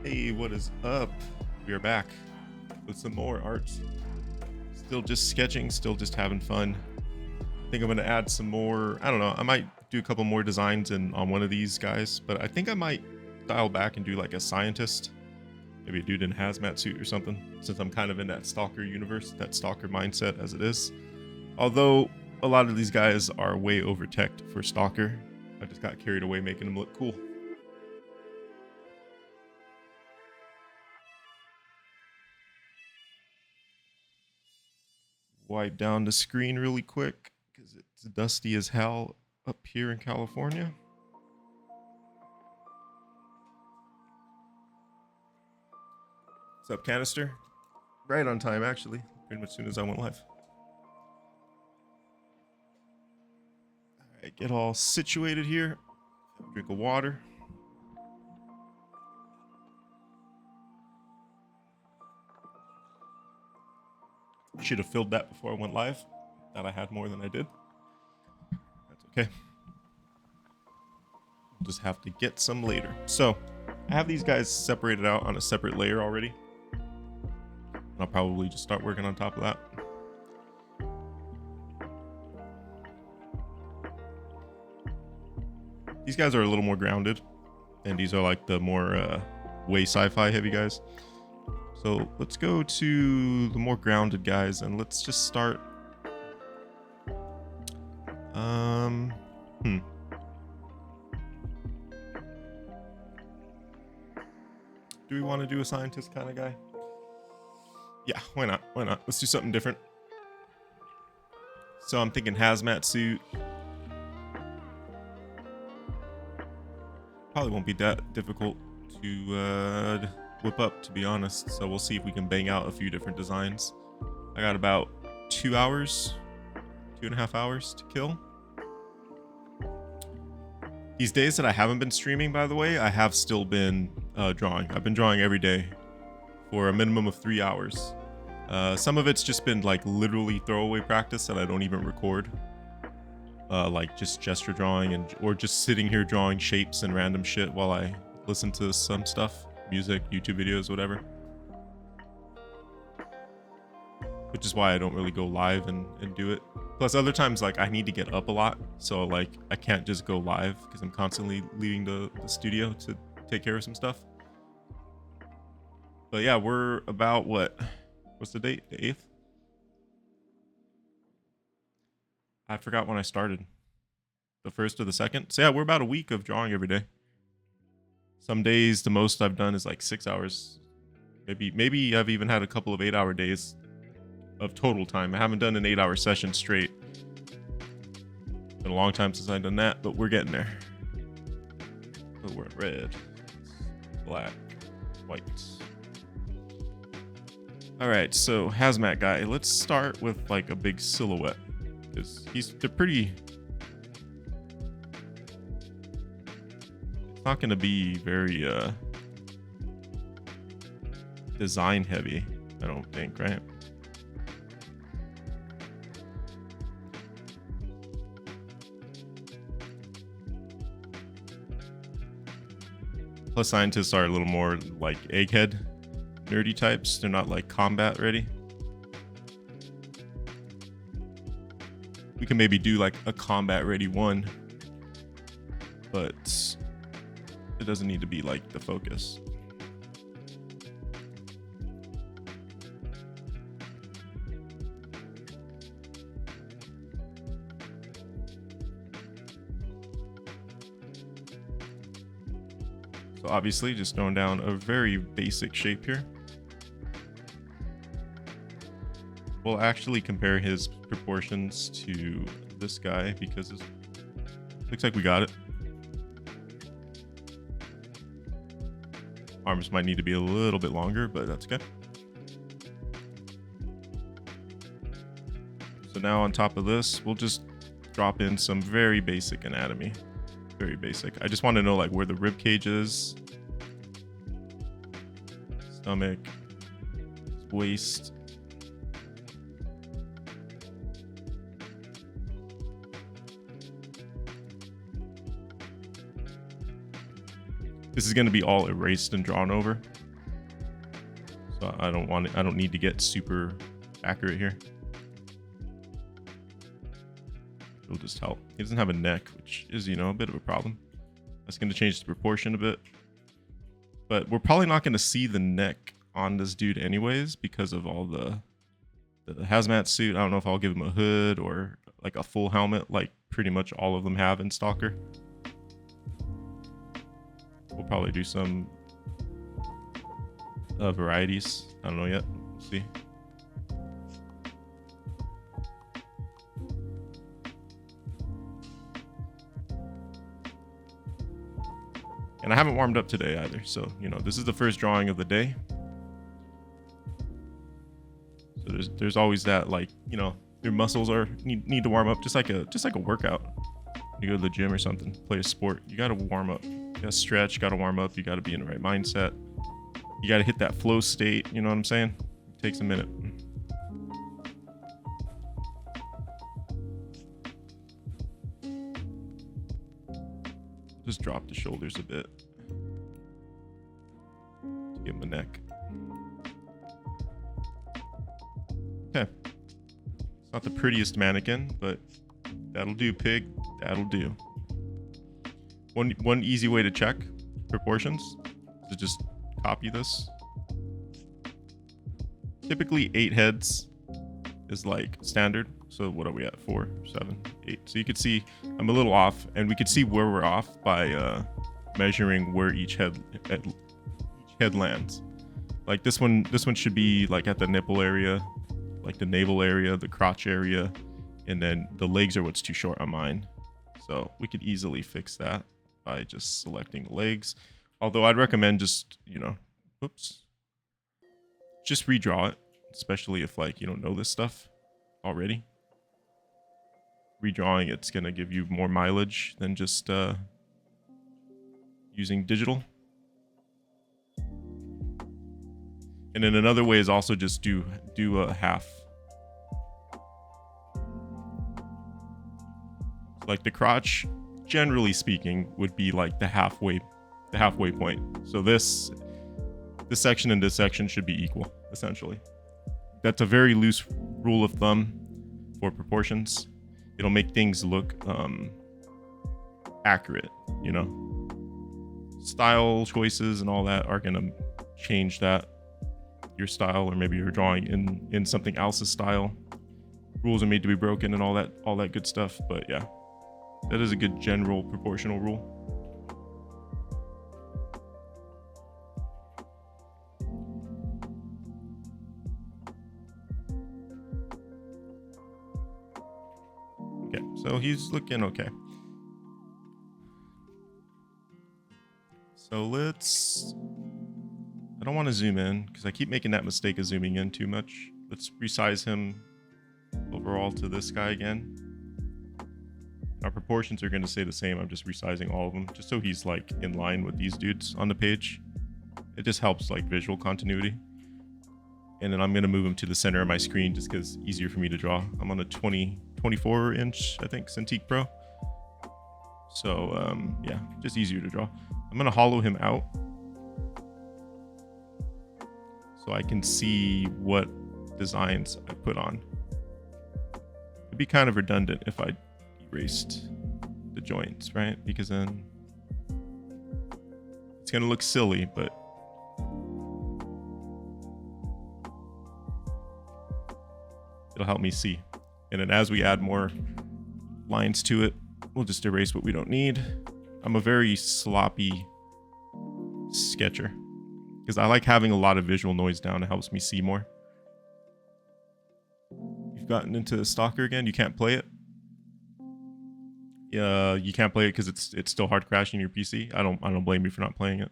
Hey, what is up? We are back with some more art. Still just sketching, still just having fun. I think I'm gonna add some more. I don't know. I might do a couple more designs on one of these guys, but I think I might dial back and do like a scientist, maybe a dude in a hazmat suit or something, since I'm kind of in that stalker universe, that stalker mindset as it is. Although a lot of these guys are way over teched for stalker. I just got carried away making them look cool. Wipe down the screen really quick because it's dusty as hell up here in California. What's up, Canister? Right on time, actually. Pretty much as soon as I went live. All right, get all situated here. Drink of water. Should have filled that before I went live. Thought I had more than I did. That's okay. We'll just have to get some later. So, I have these guys separated out on a separate layer already. I'll probably just start working on top of that. These guys are a little more grounded, and these are like the more way sci-fi heavy guys. So let's go to the more grounded guys, and let's just start. Do we want to do a scientist kind of guy? Yeah, why not? Why not? Let's do something different. So I'm thinking hazmat suit. Probably won't be that difficult to whip up, to be honest. So we'll see if we can bang out a few different designs. I got about 2 hours, 2.5 hours to kill. These days that I haven't been streaming, by the way, I have still been drawing. I've been drawing every day for a minimum of 3 hours. Some of it's just been like literally throwaway practice that I don't even record. Like just gesture drawing or just sitting here drawing shapes and random shit while I listen to some stuff, music, YouTube videos, whatever. Which is why I don't really go live and do it. Plus other times like I need to get up a lot, so like I can't just go live because I'm constantly leaving the studio to take care of some stuff. But yeah, we're about what's the date? The 8th? I forgot when I started. The 1st or the 2nd? So yeah, we're about a week of drawing every day. Some days the most I've done is like 6 hours. Maybe I've even had a couple of 8-hour days of total time. I haven't done an 8-hour session straight. Been a long time since I've done that, but we're getting there. Oh, we're red, black, white. All right, so hazmat guy. Let's start with like a big silhouette, because they're pretty. It's not going to be very design heavy, I don't think, right? Plus scientists are a little more like egghead nerdy types. They're not like combat ready. We can maybe do like a combat ready one, but it doesn't need to be like the focus. So obviously just throwing down a very basic shape here. We'll actually compare his proportions to this guy because it looks like we got it. Arms might need to be a little bit longer, but that's okay. So now on top of this, we'll just drop in some very basic anatomy. Very basic. I just want to know like where the rib cage is, stomach, waist. This is going to be all erased and drawn over. So I don't need to get super accurate here. It'll just help. He doesn't have a neck, which is, you know, a bit of a problem. That's going to change the proportion a bit. But we're probably not going to see the neck on this dude anyways because of all the hazmat suit. I don't know if I'll give him a hood or like a full helmet like pretty much all of them have in Stalker. We'll probably do some varieties. I don't know yet. We'll see. And I haven't warmed up today either, so you know this is the first drawing of the day. So there's always that, like, you know, your muscles need to warm up just like a workout. You go to the gym or something, play a sport, you gotta warm up. You gotta stretch, you gotta warm up, you gotta be in the right mindset. You gotta hit that flow state, you know what I'm saying? It takes a minute. Just drop the shoulders a bit to give him a neck. Okay. It's not the prettiest mannequin, but that'll do, pig. That'll do. One easy way to check proportions is to just copy this. Typically 8 heads is like standard. So what are we at? 4, 7, 8. So you could see I'm a little off, and we could see where we're off by measuring where each head lands. Like this one should be like at the nipple area, like the navel area, the crotch area, and then the legs are what's too short on mine. So we could easily fix that by just selecting legs. Although I'd recommend just, you know, just redraw it, especially if like you don't know this stuff already. Redrawing it's gonna give you more mileage than just using digital. And then another way is also just do a half. Like the crotch, generally speaking, would be like the halfway point. So this section and this section should be equal, essentially. That's a very loose rule of thumb for proportions. It'll make things look accurate, you know. Style choices and all that are gonna change that, your style, or maybe you're drawing in something else's style. Rules are made to be broken and all that good stuff. But yeah, that is a good general proportional rule. Okay, so he's looking okay. So I don't want to zoom in because I keep making that mistake of zooming in too much. Let's resize him overall to this guy again. Our proportions are going to stay the same. I'm just resizing all of them just so he's like in line with these dudes on the page. It just helps like visual continuity. And then I'm going to move him to the center of my screen just because it's easier for me to draw. I'm on a 24 inch, I think, Cintiq Pro. So yeah, just easier to draw. I'm going to hollow him out so I can see what designs I put on. It'd be kind of redundant if I erased the joints, right? Because then it's going to look silly, but it'll help me see. And then as we add more lines to it, we'll just erase what we don't need. I'm a very sloppy sketcher because I like having a lot of visual noise down. It helps me see more. You've gotten into Stalker again? You can't play it? Yeah, you can't play it because it's still hard crashing your PC. I don't blame you for not playing it.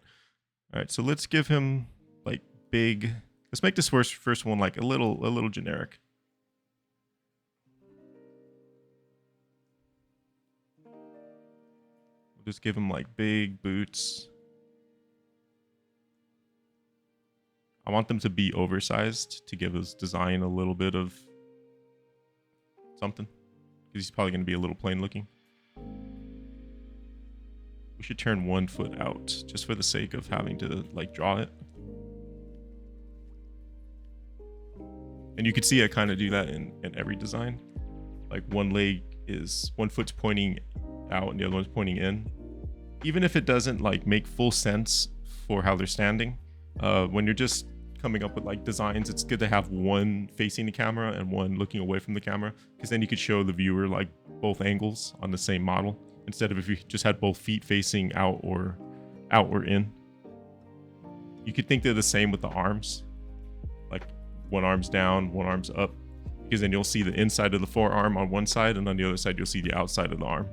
All right, so let's give him like big. Let's make this first one like a little generic. We'll just give him like big boots. I want them to be oversized to give his design a little bit of something, because he's probably going to be a little plain looking. We should turn 1 foot out just for the sake of having to like draw it. And you could see I kind of do that in every design. Like one foot's pointing out and the other one's pointing in. Even if it doesn't like make full sense for how they're standing, when you're just coming up with like designs, it's good to have one facing the camera and one looking away from the camera, because then you could show the viewer like both angles on the same model, instead of if you just had both feet facing out or in. You could think they're the same with the arms, like one arm's down, one arm's up, because then you'll see the inside of the forearm on one side, and on the other side you'll see the outside of the arm.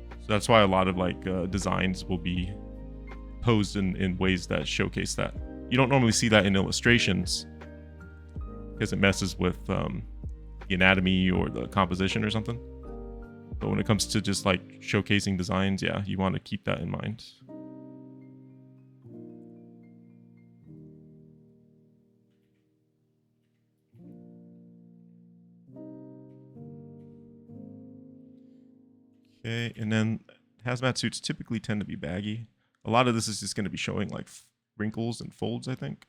So that's why a lot of like designs will be posed in ways that showcase that. You don't normally see that in illustrations because it messes with the anatomy or the composition or something. But when it comes to just like showcasing designs, yeah, you want to keep that in mind. Okay, and then hazmat suits typically tend to be baggy. A lot of this is just going to be showing like wrinkles and folds, I think.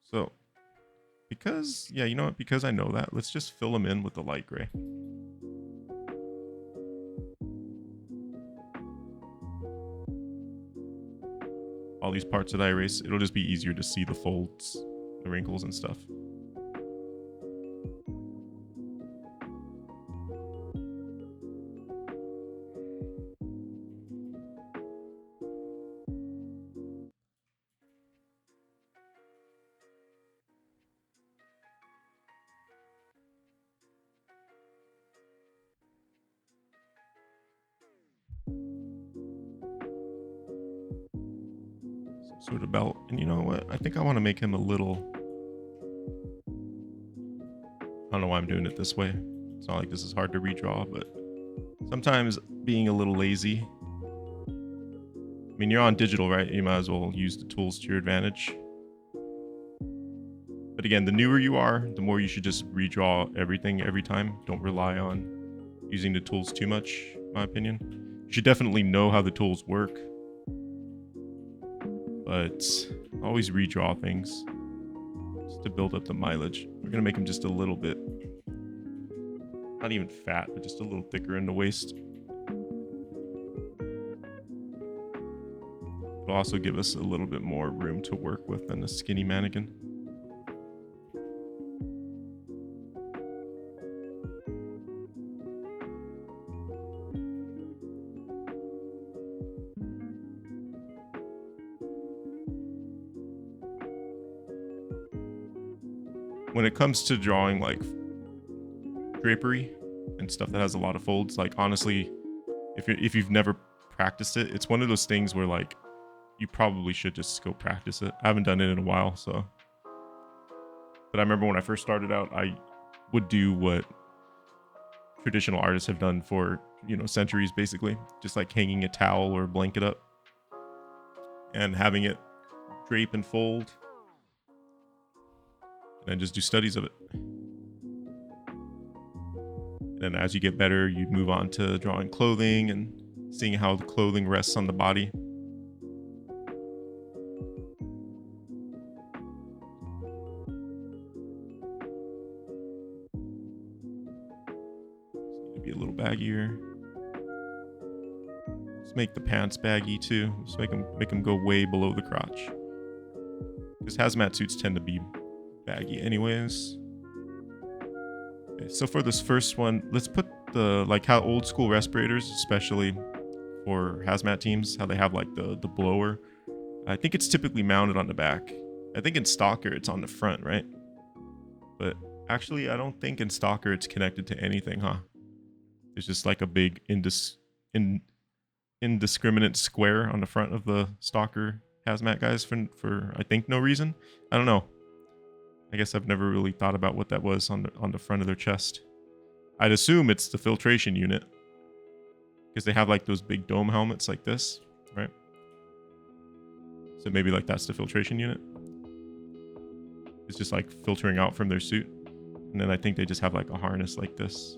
So, because I know that, let's just fill them in with the light gray. All these parts that I erase, it'll just be easier to see the folds, the wrinkles and stuff. Sort of belt. And you know what? I think I want to make him a little... I don't know why I'm doing it this way. It's not like this is hard to redraw, but sometimes being a little lazy... I mean, you're on digital, right? You might as well use the tools to your advantage. But again, the newer you are, the more you should just redraw everything every time. Don't rely on using the tools too much, in my opinion. You should definitely know how the tools work, but always redraw things just to build up the mileage. We're gonna make him just a little bit, not even fat, but just a little thicker in the waist. It'll also give us a little bit more room to work with than a skinny mannequin. When it comes to drawing like drapery and stuff that has a lot of folds, like honestly, if you've never practiced it, it's one of those things where like you probably should just go practice it. I haven't done it in a while, so. But I remember when I first started out, I would do what traditional artists have done for, centuries, basically. Just like hanging a towel or a blanket up and having it drape and fold, and just do studies of it. And then as you get better, you move on to drawing clothing and seeing how the clothing rests on the body. Maybe a little baggier. Let's make the pants baggy too. Let's make them go way below the crotch, because hazmat suits tend to be baggy anyways. Okay, so for this first one, let's put the how old school respirators, especially for hazmat teams, how they have like the blower. I think it's typically mounted on the back. I think in Stalker it's on the front, right? But actually I don't think in Stalker it's connected to anything, huh? There's just like a big indiscriminate square on the front of the Stalker hazmat guys for I think no reason. I don't know. I guess I've never really thought about what that was on the front of their chest. I'd assume it's the filtration unit, because they have like those big dome helmets like this, right? So maybe like that's the filtration unit. It's just like filtering out from their suit. And then I think they just have like a harness like this.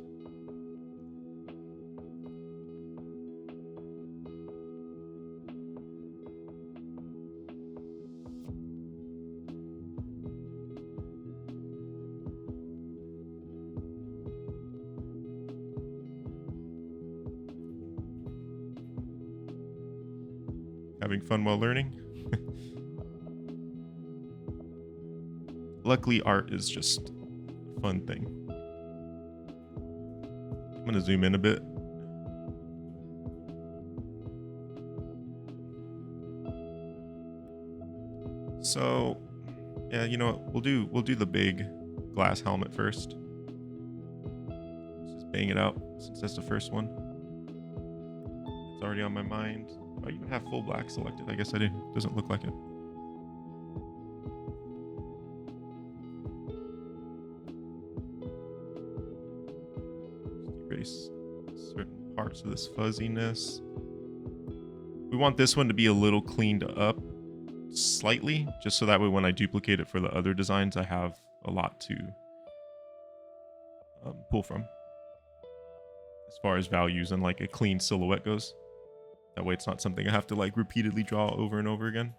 having fun while learning. Luckily, art is just a fun thing. I'm gonna zoom in a bit. So, yeah, you know what? We'll do the big glass helmet first. Let's just bang it out since that's the first one. It's already on my mind. I even have full black selected. I guess I didn't. Doesn't look like it. Just erase certain parts of this fuzziness. We want this one to be a little cleaned up slightly, just so that way when I duplicate it for the other designs, I have a lot to pull from as far as values and like a clean silhouette goes. That way it's not something I have to like repeatedly draw over and over again.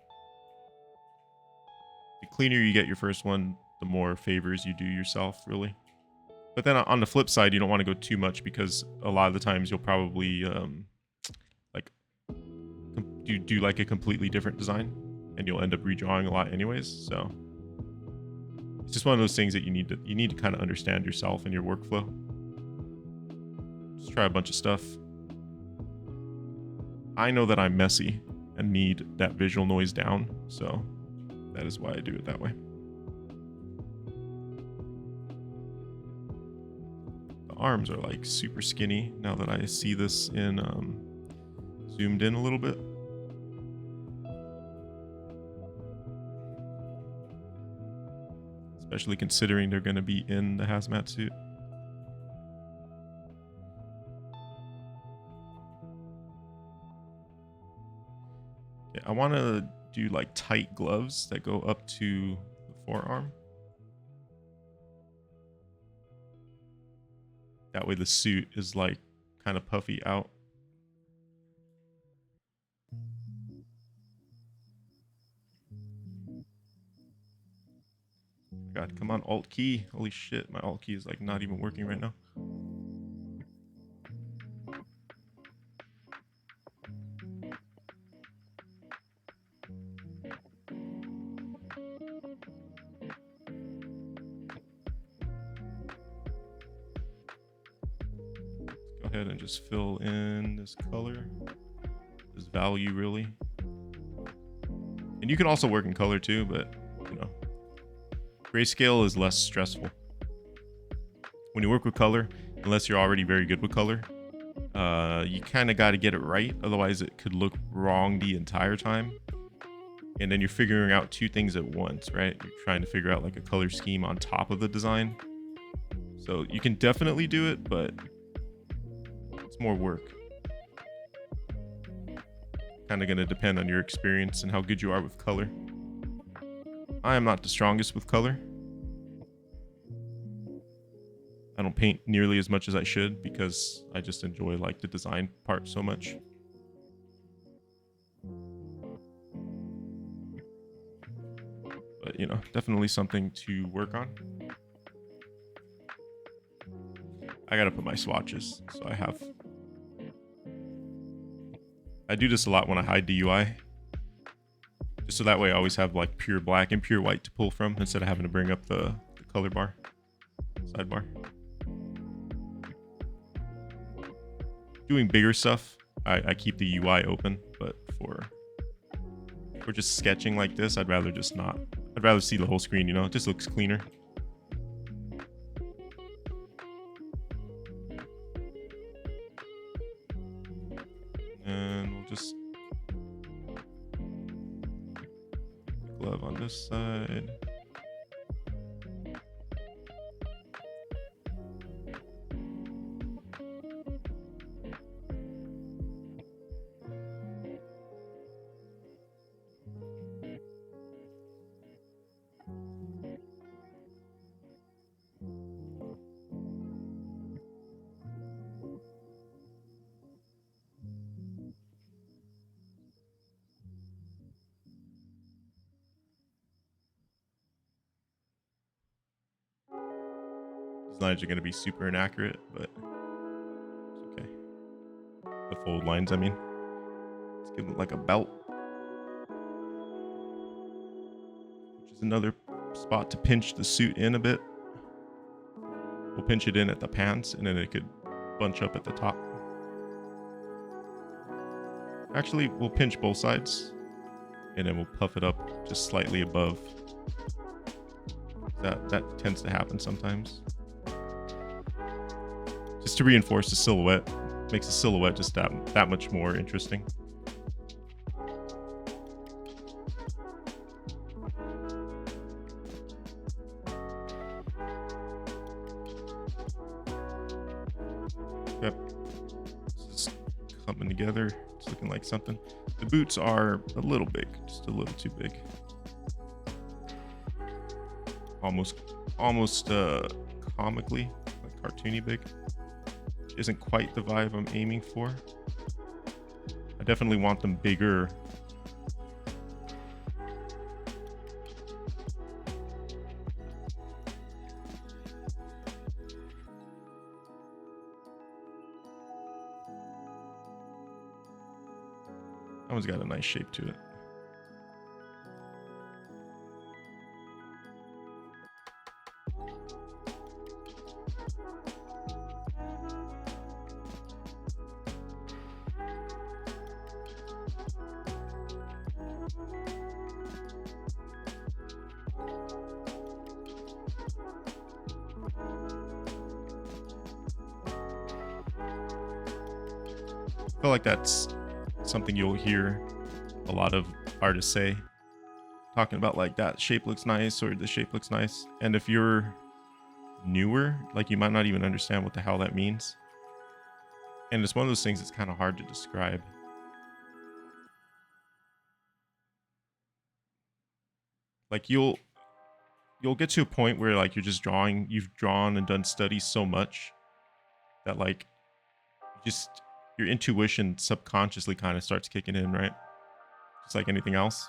The cleaner you get your first one, the more favors you do yourself, really. But then on the flip side, you don't want to go too much, because a lot of the times you'll probably like do like a completely different design, and you'll end up redrawing a lot anyways. So it's just one of those things that you need to kind of understand yourself and your workflow. Just try a bunch of stuff. I know that I'm messy and need that visual noise down, so that is why I do it that way. The arms are like super skinny now that I see this in zoomed in a little bit. Especially considering they're going to be in the hazmat suit. Okay, I want to do like tight gloves that go up to the forearm. That way the suit is like kind of puffy out. God, come on, Alt key. Holy shit, my Alt key is like not even working right now. Go ahead and just fill in this color, this value really. And you can also work in color too, but you know, grayscale is less stressful. When you work with color, unless you're already very good with color, you kind of got to get it right. Otherwise it could look wrong the entire time. And then you're figuring out two things at once, right? You're trying to figure out like a color scheme on top of the design. So you can definitely do it, but it's more work. Kind of going to depend on your experience and how good you are with color. I am not the strongest with color. I don't paint nearly as much as I should because I just enjoy like the design part so much. But you know, definitely something to work on. I gotta put my swatches, so I do this a lot when I hide the UI. Just so that way I always have like pure black and pure white to pull from instead of having to bring up the color bar, sidebar. Doing bigger stuff, I keep the UI open, but for just sketching like this, I'd rather just not. I'd rather see the whole screen, you know, it just looks cleaner. And we'll just glove on this side. These lines are going to be super inaccurate, but it's okay. The fold lines, I mean. Let's give them like a belt. There's another spot to pinch the suit in a bit. We'll pinch it in at the pants, and then it could bunch up at the top. Actually, we'll pinch both sides, and then we'll puff it up just slightly above. That tends to happen sometimes. Just to reinforce the silhouette. Makes the silhouette just that much more interesting. Yep. This is coming together. It's looking like something. The boots are a little big, just a little too big. Almost comically, like cartoony big. Isn't quite the vibe I'm aiming for. I definitely want them bigger. That one's got a nice shape to it. I feel like that's something you'll hear a lot of artists say, talking about like that shape looks nice or the shape looks nice. And if you're newer, like you might not even understand what the hell that means. And it's one of those things that's kind of hard to describe. Like you'll get to a point where like you're just drawing, you've drawn and done studies so much that like just your intuition subconsciously kind of starts kicking in, right? Just like anything else.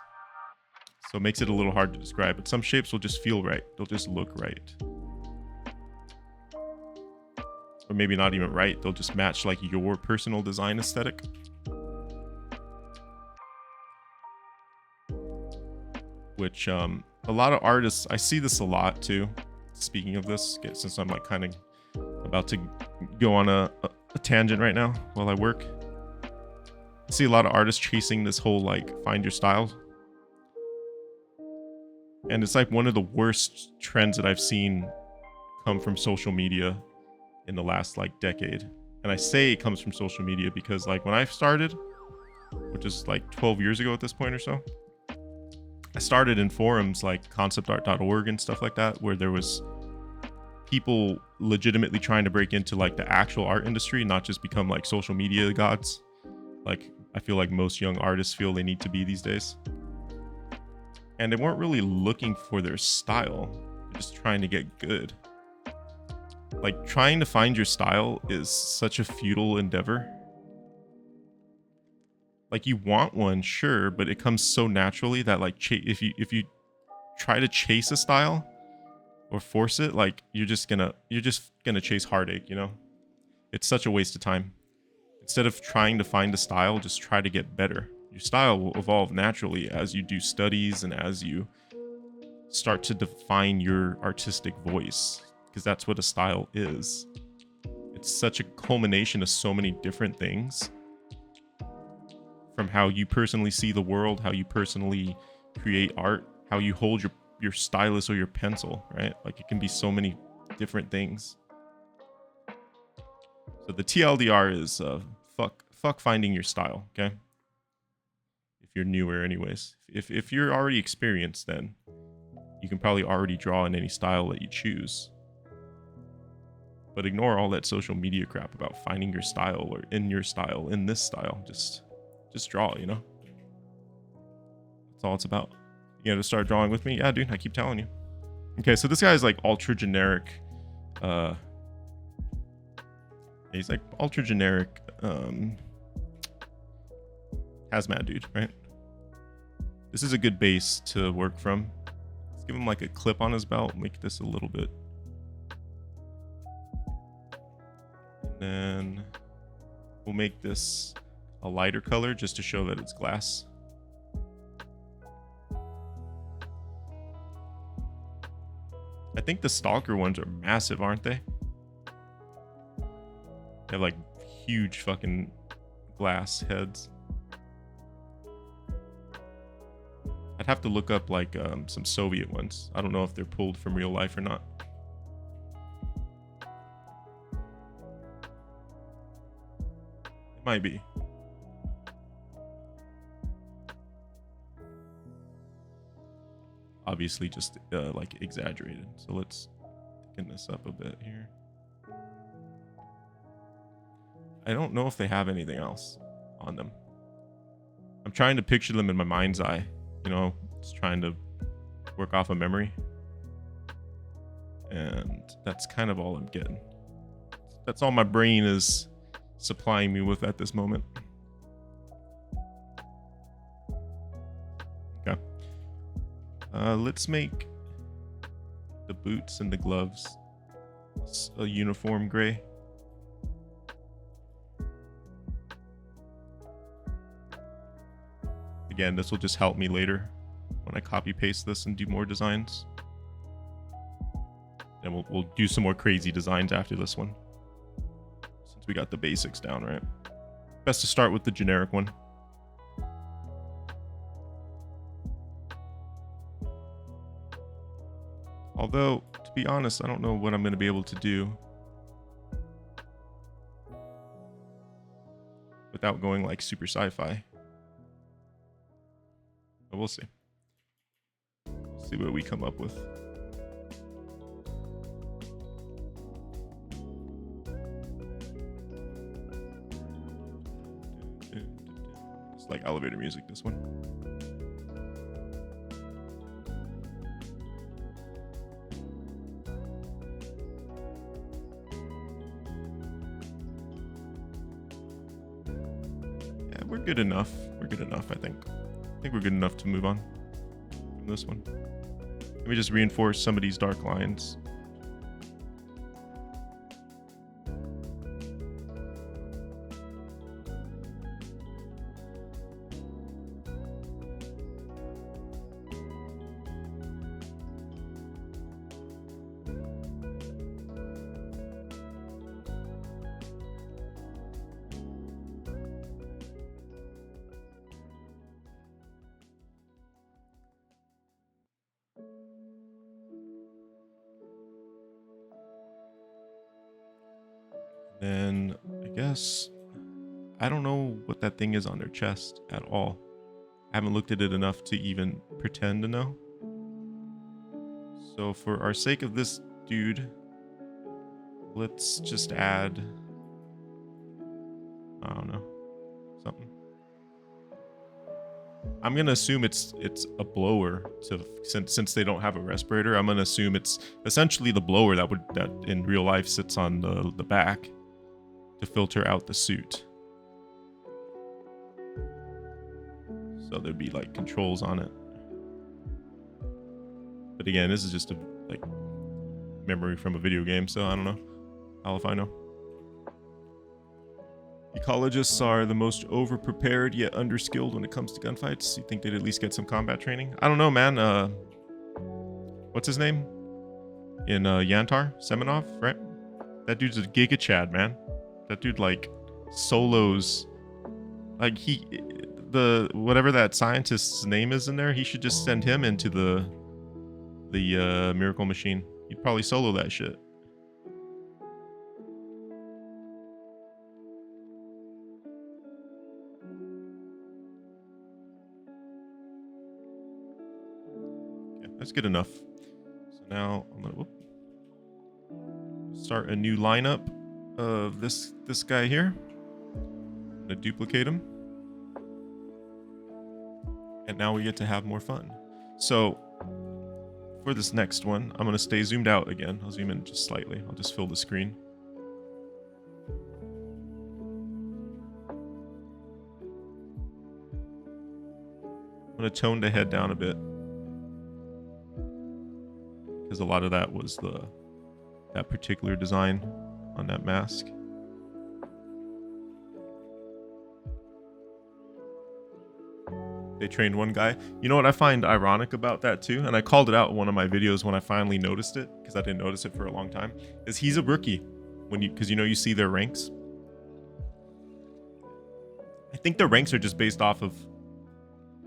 So it makes it a little hard to describe, but some shapes will just feel right. They'll just look right. Or maybe not even right. They'll just match like your personal design aesthetic. Which a lot of artists, I see this a lot too. Speaking of this, since I'm like kind of about to go on a tangent right now while I work. I see a lot of artists chasing this whole like find your style. And it's like one of the worst trends that I've seen come from social media in the last like decade. And I say it comes from social media because like when I started, which is like 12 years ago at this point or so, I started in forums like conceptart.org and stuff like that, where there was people legitimately trying to break into like the actual art industry, not just become like social media gods. Like I feel like most young artists feel they need to be these days. And they weren't really looking for their style, they're just trying to get good. Like trying to find your style is such a futile endeavor. Like you want one, sure, but it comes so naturally that like if you try to chase a style or force it, like you're just gonna chase heartache, you know? It's such a waste of time. Instead of trying to find a style, just try to get better. Your style will evolve naturally as you do studies and as you start to define your artistic voice, because that's what a style is. It's such a culmination of so many different things, from how you personally see the world, how you personally create art, how you hold your stylus or your pencil, right? Like it can be so many different things. So the TLDR is fuck finding your style, okay? If you're newer anyways. If you're already experienced, then you can probably already draw in any style that you choose. But ignore all that social media crap about finding your style or in your style, in this style. Just draw, you know? That's all it's about. You gotta start drawing with me? Yeah, dude, I keep telling you. Okay, so this guy is like ultra generic. He's like ultra generic hazmat dude, right? This is a good base to work from. Let's give him like a clip on his belt, make this a little bit. And then we'll make this a lighter color just to show that it's glass. I think the Stalker ones are massive, aren't they? They have like huge fucking glass heads. I'd have to look up like some Soviet ones. I don't know if they're pulled from real life or not. It might be. Obviously just like exaggerated. So let's thicken this up a bit here. I don't know if they have anything else on them. I'm trying to picture them in my mind's eye, you know, just trying to work off a memory. And that's kind of all I'm getting. That's all my brain is supplying me with at this moment. Okay. Let's make the boots and the gloves a uniform gray. Again, this will just help me later when I copy paste this and do more designs. And we'll do some more crazy designs after this one, since we got the basics down, right? Best to start with the generic one. Although, to be honest, I don't know what I'm going to be able to do without going like super sci-fi. But we'll see. See what we come up with. It's like elevator music, this one. Yeah, we're good enough. We're good enough, I think. I think we're good enough to move on from this one. Let me just reinforce some of these dark lines. Then I guess I don't know what that thing is on their chest at all. I haven't looked at it enough to even pretend to know. So for our sake of this dude, let's just add, I don't know, something. I'm gonna assume it's a blower to since they don't have a respirator. I'm gonna assume it's essentially the blower that in real life sits on the back to filter out the suit. So there'd be like controls on it. But again, this is just a like memory from a video game, so I don't know. How if I know? Ecologists are the most over-prepared yet underskilled when it comes to gunfights. You think they'd at least get some combat training? I don't know, man. What's his name? In Yantar? Semenov, right? That dude's a Giga Chad, man. That dude like solos, like whatever that scientist's name is in there, he should just send him into the Miracle Machine. He'd probably solo that shit. Okay, that's good enough. So now I'm gonna start a new lineup of this guy here. I'm gonna duplicate him. And now we get to have more fun. So for this next one, I'm gonna stay zoomed out again. I'll zoom in just slightly. I'll just fill the screen. I'm gonna tone the head down a bit, because a lot of that was that particular design on that mask. They trained one guy. You know what I find ironic about that too, and I called it out in one of my videos when I finally noticed it, because I didn't notice it for a long time, is he's a rookie. Because you see their ranks. I think the ranks are just based off of,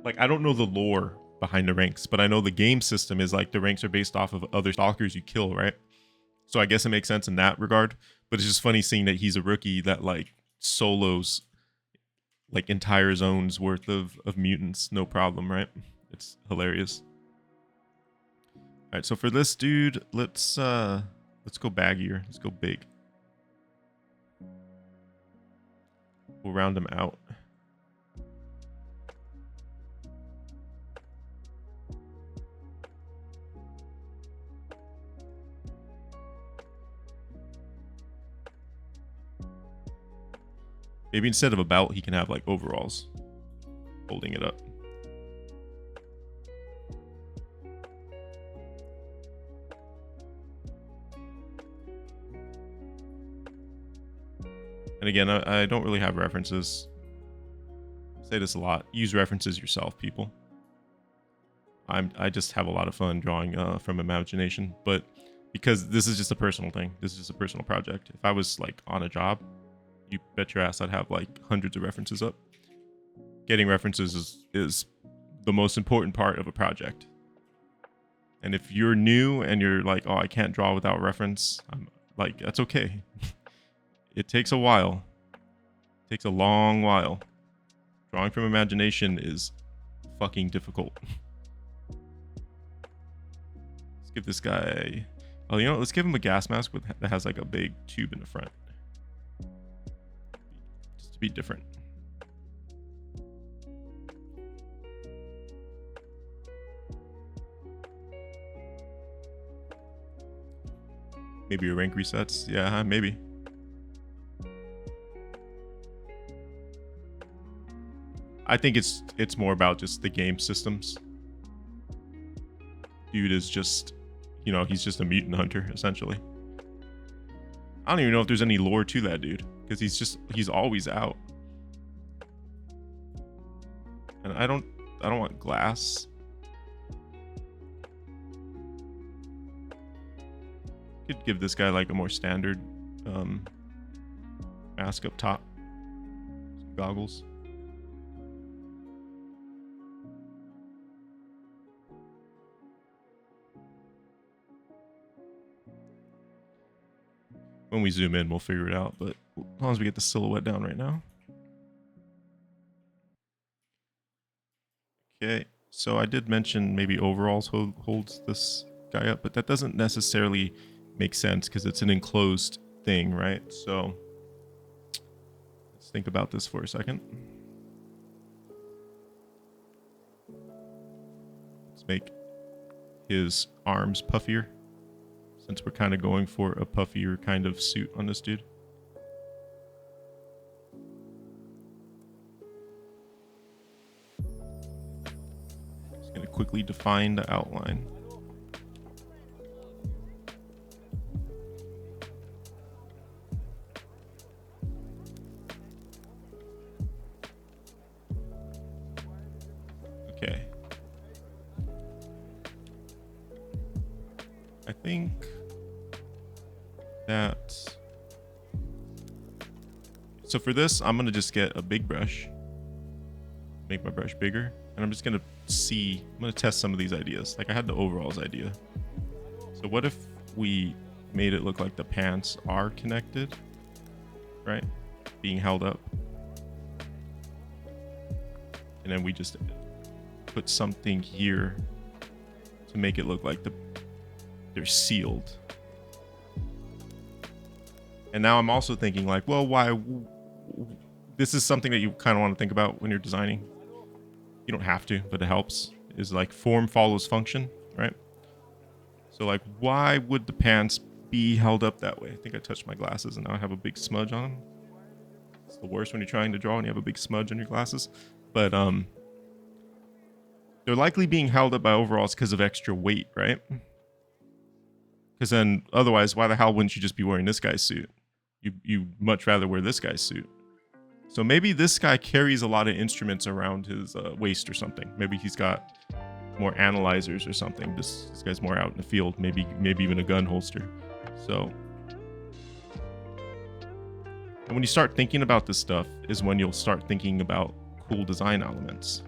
like, I don't know the lore behind the ranks, but I know the game system is like the ranks are based off of other stalkers you kill, right? So I guess it makes sense in that regard. But it's just funny seeing that he's a rookie that like solos like entire zones worth of mutants, no problem, right? It's hilarious. All right, so for this dude, let's go baggier. Let's go big. We'll round him out. Maybe instead of a belt, he can have like overalls holding it up. And again, I don't really have references. I say this a lot. Use references yourself, people. I just have a lot of fun drawing from imagination, but because this is just a personal thing. This is just a personal project. If I was like on a job, you bet your ass I'd have like hundreds of references up. Getting references is the most important part of a project. And if you're new and you're like, oh, I can't draw without reference, I'm like, that's okay. It takes a while. It takes a long while. Drawing from imagination is fucking difficult. Let's give this guy... Oh, you know what? Let's give him a gas mask that has like a big tube in the front. Just to be different. Maybe your rank resets. Yeah, maybe. I think it's more about just the game systems. Dude is just, you know, he's just a mutant hunter, essentially. I don't even know if there's any lore to that dude, because he's always out. And I don't want glass. Could give this guy like a more standard mask up top. Some goggles. When we zoom in, we'll figure it out, but as long as we get the silhouette down right now. Okay, so I did mention maybe overalls holds this guy up, but that doesn't necessarily make sense because it's an enclosed thing, right? So let's think about this for a second. Let's make his arms puffier, since we're kind of going for a puffier kind of suit on this dude. Just gonna quickly define the outline. Okay. I think that... So for this, I'm going to just get a big brush. Make my brush bigger. And I'm just going to I'm going to test some of these ideas. Like I had the overalls idea. So what if we made it look like the pants are connected, right? Being held up. And then we just put something here to make it look like they're sealed. And now I'm also thinking like, well, why? This is something that you kind of want to think about when you're designing. You don't have to, but it helps. Is like form follows function, right? So like, why would the pants be held up that way? I think I touched my glasses and now I have a big smudge on them. It's the worst when you're trying to draw and you have a big smudge on your glasses. But they're likely being held up by overalls because of extra weight, right? Because then otherwise, why the hell wouldn't you just be wearing this guy's suit? You'd much rather wear this guy's suit. So maybe this guy carries a lot of instruments around his waist or something. Maybe he's got more analyzers or something. This guy's more out in the field. Maybe even a gun holster. So, and when you start thinking about this stuff is when you'll start thinking about cool design elements.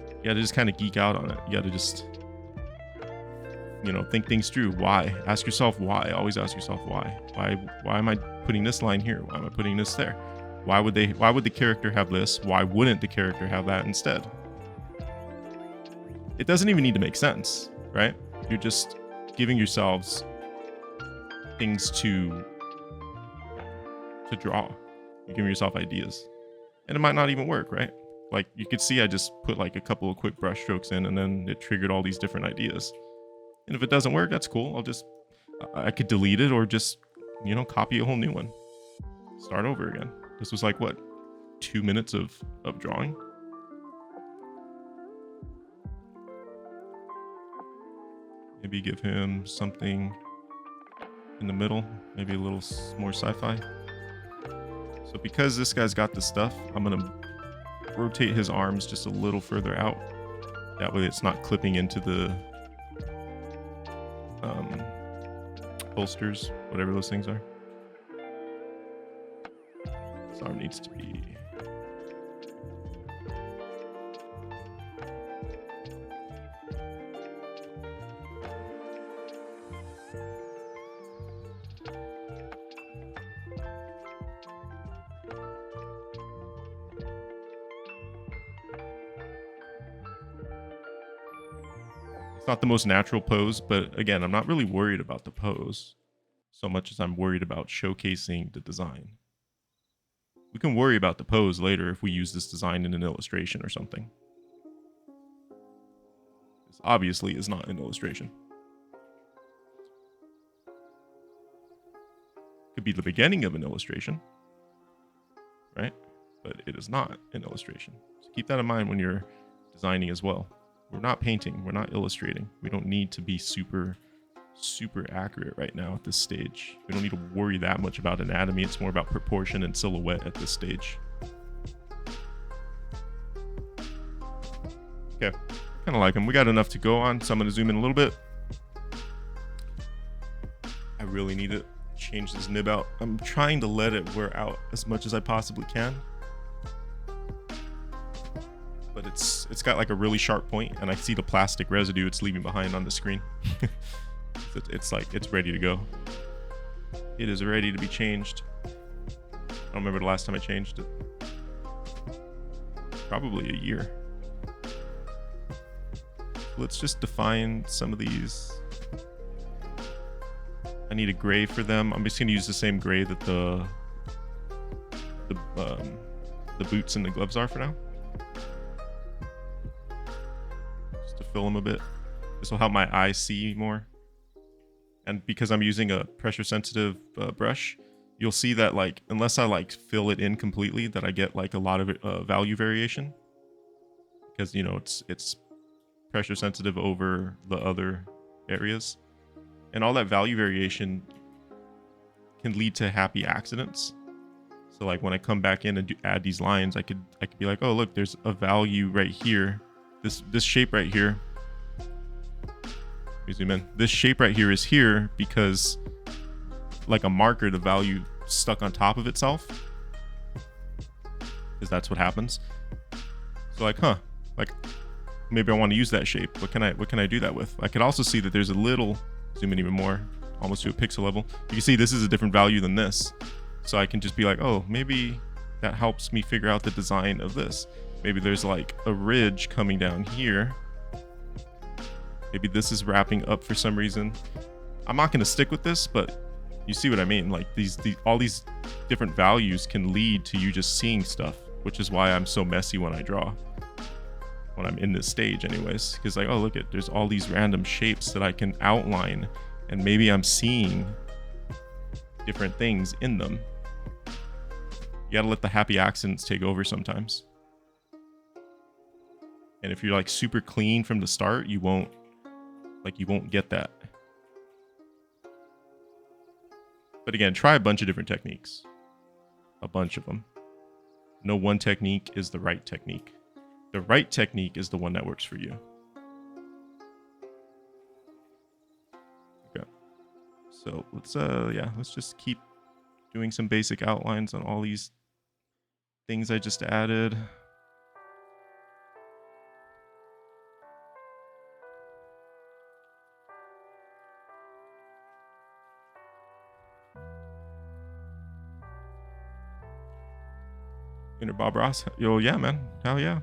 You gotta just kind of geek out on it. You gotta just, you know, think things through. Why? Ask yourself why. Always ask yourself why. Why am I putting this line here? Why am I putting this there? Why would the character have this? Why wouldn't the character have that instead? It doesn't even need to make sense, right? You're just giving yourselves things to draw. You're giving yourself ideas. And it might not even work, right? Like you could see I just put like a couple of quick brush strokes in and then it triggered all these different ideas. And if it doesn't work, that's cool. I could delete it or just, you know, copy a whole new one. Start over again. This was like, what, 2 minutes of drawing? Maybe give him something in the middle, maybe a little more sci-fi. So because this guy's got this stuff, I'm gonna rotate his arms just a little further out. That way it's not clipping into the holsters, whatever those things are. This arm needs to be... It's not the most natural pose, but again, I'm not really worried about the pose so much as I'm worried about showcasing the design. We can worry about the pose later if we use this design in an illustration or something. This obviously is not an illustration. Could be the beginning of an illustration, right? But it is not an illustration. So keep that in mind when you're designing as well. We're not painting, we're not illustrating. We don't need to be super accurate right now at this stage. We don't need to worry that much about anatomy. It's more about proportion and silhouette at this stage. Okay, kind of like them. We got enough to go on, so I'm going to zoom in a little bit. I really need to change this nib out. I'm trying to let it wear out as much as I possibly can. But it's got like a really sharp point, and I see the plastic residue it's leaving behind on the screen. It's like it's ready to go. It is ready to be changed. I don't remember the last time I changed it. Probably a year. Let's just define some of these. I need a gray for them. I'm just gonna use the same gray that the boots and the gloves are for now. Fill them a bit. This will help my eye see more. And because I'm using a pressure sensitive brush, you'll see that like unless I like fill it in completely, that I get like a lot of value variation, because you know it's pressure sensitive over the other areas, and all that value variation can lead to happy accidents. So like when I come back in and add these lines, I could be like, oh look, there's a value right here. This shape right here. Let me zoom in. This shape right here is here because, like a marker, the value stuck on top of itself. Because that's what happens. So like, like maybe I want to use that shape. What can I do that with? I could also see that there's a little, zoom in even more, almost to a pixel level. You can see this is a different value than this. So I can just be like, oh, maybe that helps me figure out the design of this. Maybe there's like a ridge coming down here. Maybe this is wrapping up for some reason. I'm not going to stick with this, but you see what I mean? Like all these different values can lead to you just seeing stuff, which is why I'm so messy when I draw. When I'm in this stage anyways. Because like, oh, look at, there's all these random shapes that I can outline, and maybe I'm seeing different things in them. You got to let the happy accidents take over sometimes. And if you're like super clean from the start, you won't get that. But again, try a bunch of different techniques. A bunch of them. No one technique is the right technique. The right technique is the one that works for you. Okay. So let's just keep doing some basic outlines on all these things I just added. Inner Bob Ross. Yo, yeah, man. Hell yeah.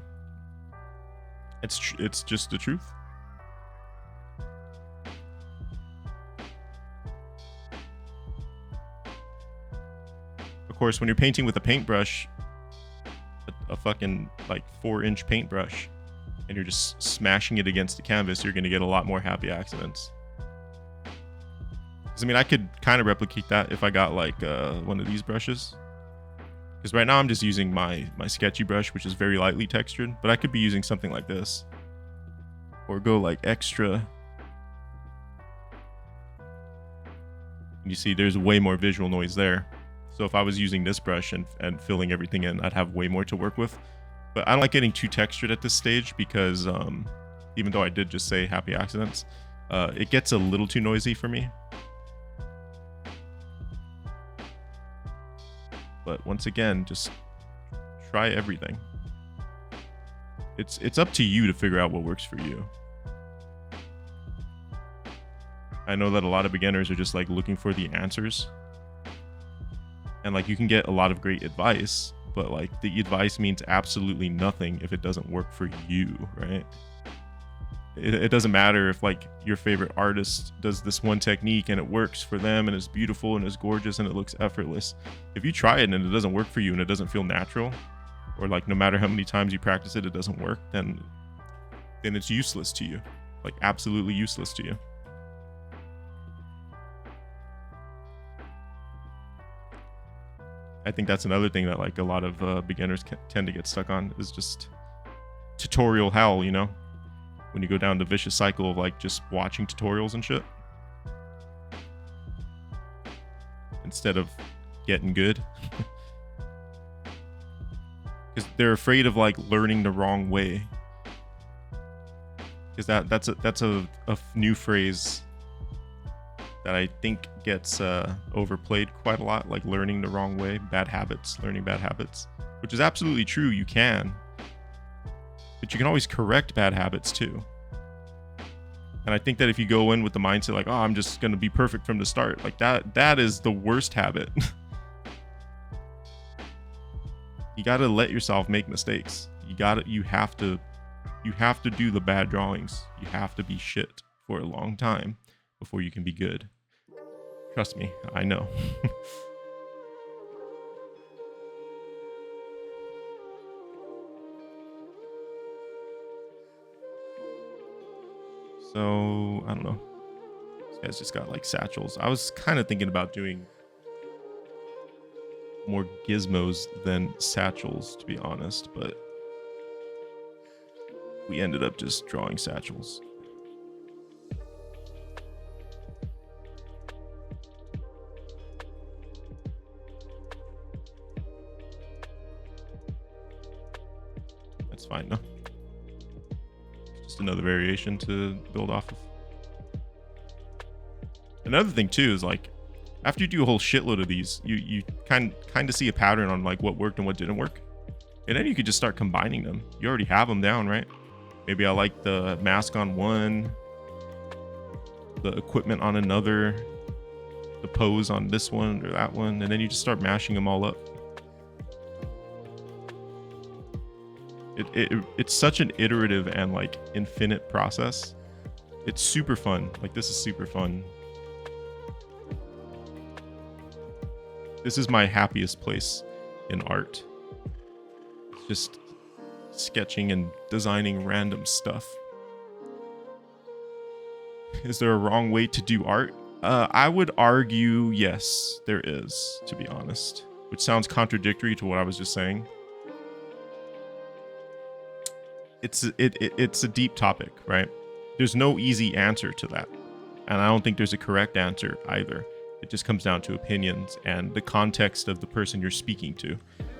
It's just the truth. Of course, when you're painting with a paintbrush, a fucking like 4-inch paintbrush, and you're just smashing it against the canvas, you're gonna get a lot more happy accidents. Because I mean, I could kind of replicate that if I got like one of these brushes. Because right now I'm just using my sketchy brush, which is very lightly textured, but I could be using something like this. Or go like extra. And you see there's way more visual noise there. So if I was using this brush and filling everything in, I'd have way more to work with. But I don't like getting too textured at this stage because even though I did just say happy accidents, it gets a little too noisy for me. But once again, just try everything. It's up to you to figure out what works for you. I know that a lot of beginners are just like looking for the answers. And like you can get a lot of great advice, but like the advice means absolutely nothing if it doesn't work for you, right? It doesn't matter if like your favorite artist does this one technique and it works for them and it's beautiful and it's gorgeous and it looks effortless. If you try it and it doesn't work for you and it doesn't feel natural, or like no matter how many times you practice it, it doesn't work, then it's useless to you. Like absolutely useless to you. I think that's another thing that like a lot of beginners tend to get stuck on is just tutorial hell, you know? When you go down the vicious cycle of like just watching tutorials and shit. Instead of getting good. Because they're afraid of like learning the wrong way. Because that's a new phrase that I think gets overplayed quite a lot, like learning the wrong way, bad habits, learning bad habits, which is absolutely true. You can, but you can always correct bad habits too. And I think that if you go in with the mindset like, oh, I'm just going to be perfect from the start, like that is the worst habit. You got to let yourself make mistakes. You have to do the bad drawings. You have to be shit for a long time before you can be good. Trust me, I know. So, I don't know. This guy's just got like satchels. I was kind of thinking about doing more gizmos than satchels, to be honest, but we ended up just drawing satchels. That's fine, no? Just another variation to build off of. Another thing too is like after you do a whole shitload of these, you kind of see a pattern on like what worked and what didn't work, and then you could just start combining them. You already have them down, right? Maybe I like the mask on one, the equipment on another, the pose on this one or that one, and then you just start mashing them all up. It's such an iterative and like infinite process. It's super fun. Like this is super fun. This is my happiest place in art. It's just sketching and designing random stuff. Is there a wrong way to do art? I would argue yes, there is, to be honest. Which sounds contradictory to what I was just saying. It's a deep topic, right? There's no easy answer to that. And I don't think there's a correct answer either. It just comes down to opinions and the context of the person you're speaking to.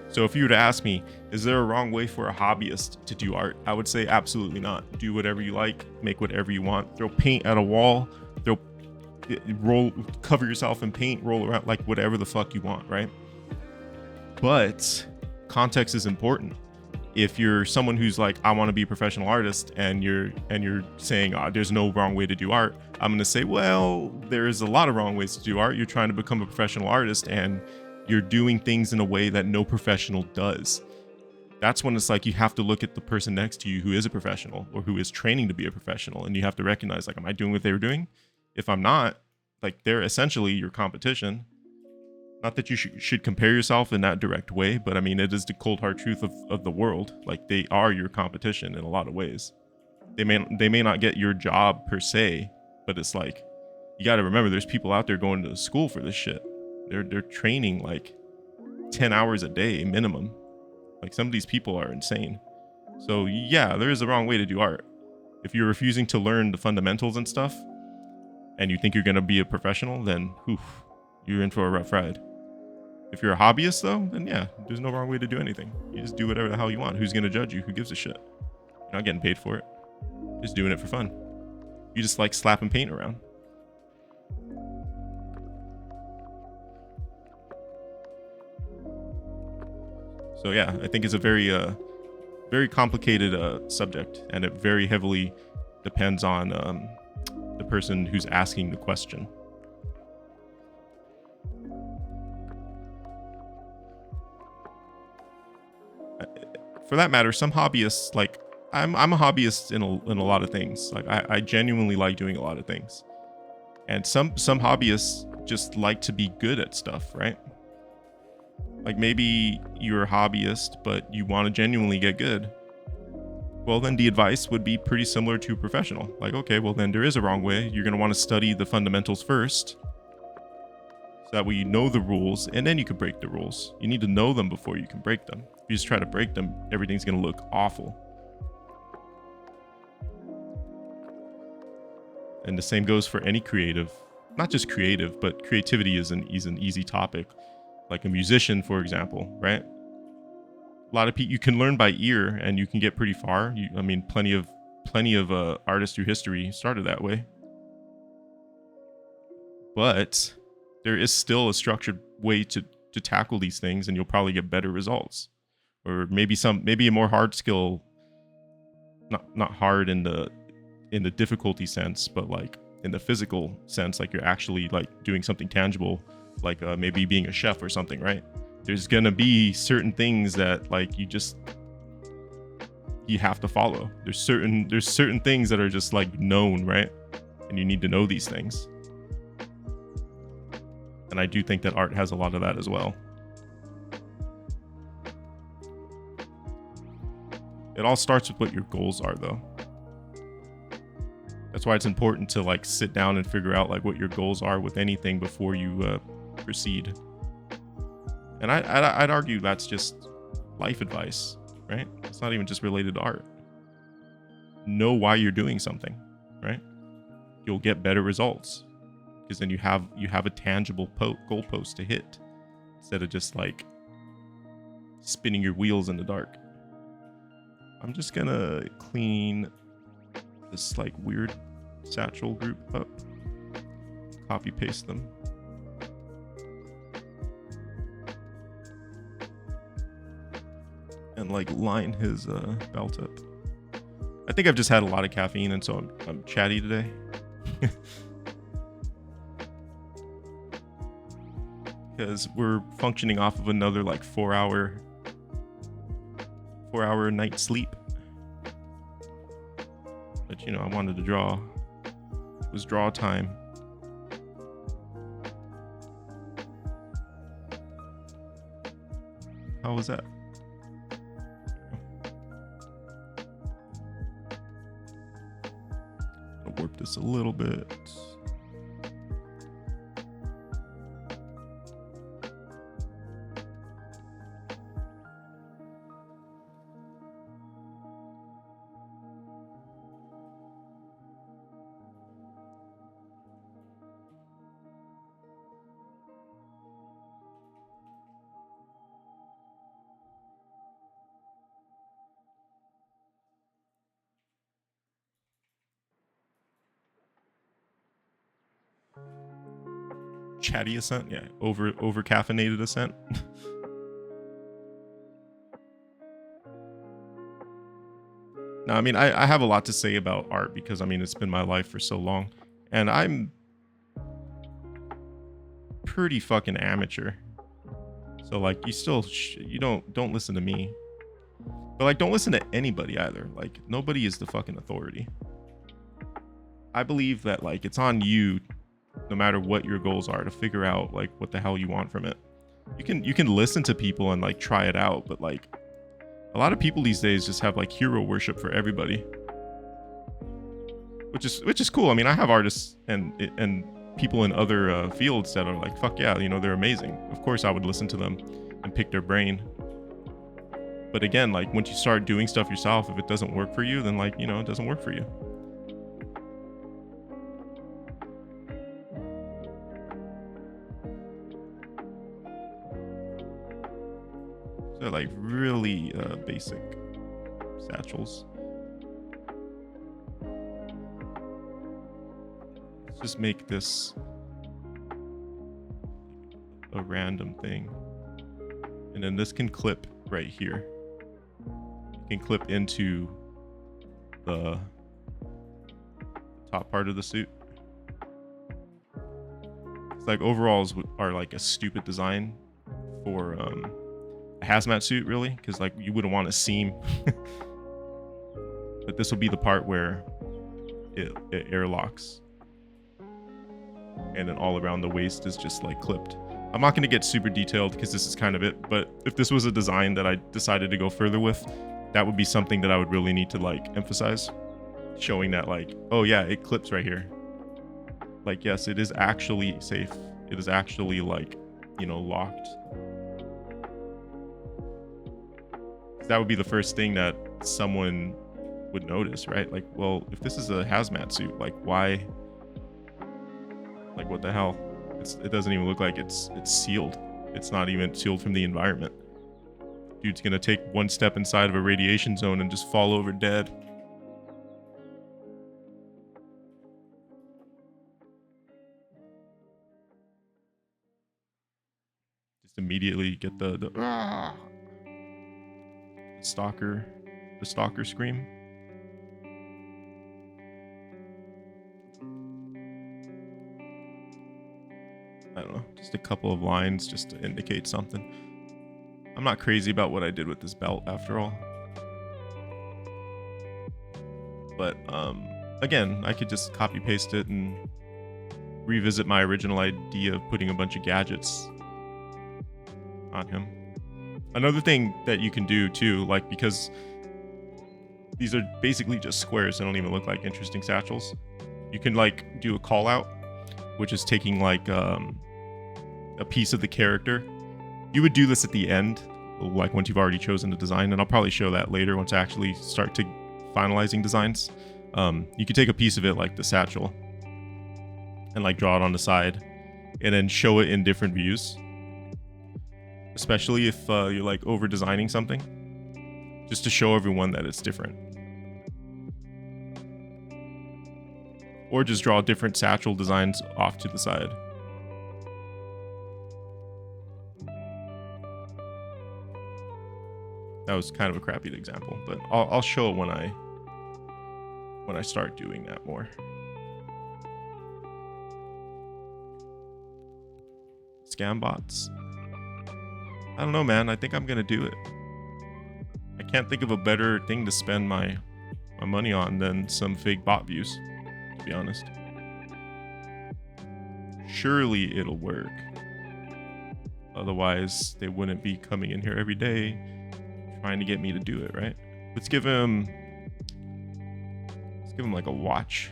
So if you were to ask me, is there a wrong way for a hobbyist to do art? I would say absolutely not. Do whatever you like, make whatever you want. Throw paint at a wall, cover yourself in paint, roll around, like whatever the fuck you want, right? But context is important. If you're someone who's like, I want to be a professional artist, and you're saying, there's no wrong way to do art, I'm going to say, well, there's a lot of wrong ways to do art. You're trying to become a professional artist and you're doing things in a way that no professional does. That's when it's like you have to look at the person next to you who is a professional or who is training to be a professional, and you have to recognize, like, am I doing what they were doing? If I'm not, like, they're essentially your competition. Not that you should compare yourself in that direct way, but I mean, it is the cold hard truth of the world. Like, they are your competition in a lot of ways. They may not get your job per se, but it's like, you got to remember, there's people out there going to school for this shit. They're training like 10 hours a day minimum. Like, some of these people are insane. So yeah, there is a wrong way to do art. If you're refusing to learn the fundamentals and stuff, and you think you're going to be a professional, then you're in for a rough ride. If you're a hobbyist though, then yeah, there's no wrong way to do anything. You just do whatever the hell you want. Who's going to judge you? Who gives a shit? You're not getting paid for it. Just doing it for fun. You just like slapping paint around. So yeah, I think it's a very complicated subject, and it very heavily depends on the person who's asking the question. For that matter, some hobbyists, like I'm a hobbyist in a lot of things. Like I genuinely like doing a lot of things, and some hobbyists just like to be good at stuff, right? Like, maybe you're a hobbyist, but you want to genuinely get good. Well, then the advice would be pretty similar to a professional. Like, okay, well then there is a wrong way. You're going to want to study the fundamentals first, so that way you know the rules, and then you can break the rules. You need to know them before you can break them. If you just try to break them, everything's going to look awful. And the same goes for any creative. Not just creative, but creativity is an easy topic. Like a musician, for example, right? A lot of people, you can learn by ear and you can get pretty far. I mean, plenty of artists through history started that way. But there is still a structured way to tackle these things, and you'll probably get better results. Or maybe a more hard skill, not hard in the difficulty sense, but like in the physical sense, like you're actually like doing something tangible, like maybe being a chef or something, right? There's gonna be certain things that like you have to follow. There's certain things that are just like known, right? And you need to know these things. And I do think that art has a lot of that as well. It all starts with what your goals are, though. That's why it's important to like sit down and figure out like what your goals are with anything before you proceed. And I'd argue that's just life advice, right? It's not even just related to art. Know why you're doing something, right? You'll get better results because then you have a tangible goalpost to hit instead of just like spinning your wheels in the dark. I'm just gonna clean this like weird satchel group up, copy paste them. And like line his belt up. I think I've just had a lot of caffeine, and so I'm chatty today. Because we're functioning off of another like 4-hour night sleep. But you know, I wanted to draw. It was draw time. How was that? I'll warp this a little bit. chatty Ascent. Yeah, over caffeinated Ascent. No, I mean, I have a lot to say about art because, I mean, it's been my life for so long. And I'm pretty fucking amateur. So, like, you still, you don't listen to me. But, like, don't listen to anybody either. Like, nobody is the fucking authority. I believe that, like, it's on you, no matter what your goals are, to figure out, like, what the hell you want from it. You can listen to people and, like, try it out, but, like, a lot of people these days just have like hero worship for everybody, which is cool. I mean, I have artists and people in other fields that are like, fuck yeah, you know, they're amazing. Of course I would listen to them and pick their brain. But again, like, once you start doing stuff yourself, if it doesn't work for you, then, like, you know, it doesn't work for you. So like really basic satchels. Let's just make this a random thing. And then this can clip right here. It can clip into the top part of the suit. It's like overalls are like a stupid design for a hazmat suit, really, because like you wouldn't want a seam. But this will be the part where it airlocks, and then all around the waist is just like clipped. I'm not going to get super detailed because this is kind of it, but if this was a design that I decided to go further with, that would be something that I would really need to like emphasize, showing that like, oh yeah, it clips right here. Like, yes, it is actually safe. It is actually like, you know, locked. That would be the first thing that someone would notice, right? Like, well, if this is a hazmat suit, like, why? Like, what the hell? It doesn't even look like it's sealed. It's not even sealed from the environment. Dude's gonna take one step inside of a radiation zone and just fall over dead. Just immediately get the stalker scream. I don't know, just a couple of lines just to indicate something. I'm not crazy about what I did with this belt after all. But again, I could just copy paste it and revisit my original idea of putting a bunch of gadgets on him. Another thing that you can do too, like, because these are basically just squares, they don't even look like interesting satchels. You can like do a call out, which is taking like a piece of the character. You would do this at the end, like once you've already chosen the design, and I'll probably show that later once I actually start to finalizing designs. You could take a piece of it, like the satchel, and like draw it on the side, and then show it in different views. Especially if you're like over designing something, just to show everyone that it's different. Or just draw different satchel designs off to the side. That was kind of a crappy example, but I'll show it when I start doing that more. Scam bots. I don't know, man. I think I'm gonna do it. I can't think of a better thing to spend my money on than some fake bot views, to be honest. Surely it'll work. Otherwise, they wouldn't be coming in here every day trying to get me to do it, right? Let's give him like a watch.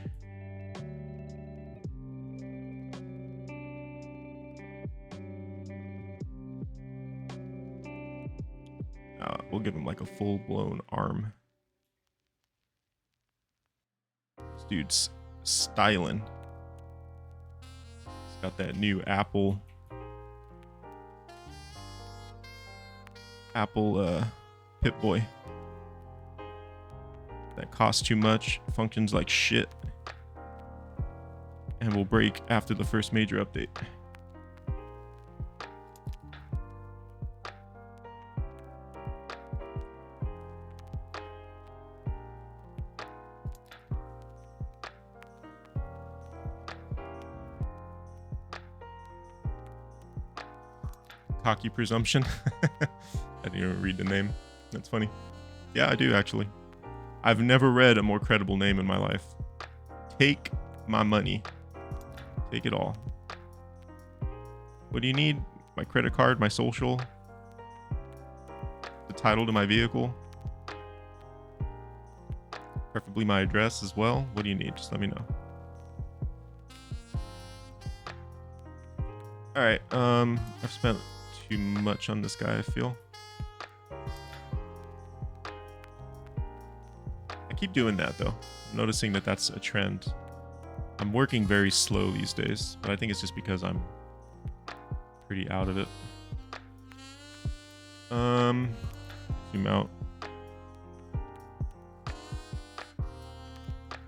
We'll give him like a full-blown arm. This dude's styling. He's got that new Apple Pip-Boy. That costs too much, functions like shit, and will break after the first major update. Cocky Presumption. I didn't even read the name. That's funny. Yeah, I do actually. I've never read a more credible name in my life. Take my money. Take it all. What do you need? My credit card, my social, the title to my vehicle, preferably my address as well. What do you need? Just let me know. All right. I've spent too much on this guy, I feel. I keep doing that though. I'm noticing that that's a trend. I'm working very slow these days, but I think it's just because I'm pretty out of it. Zoom out.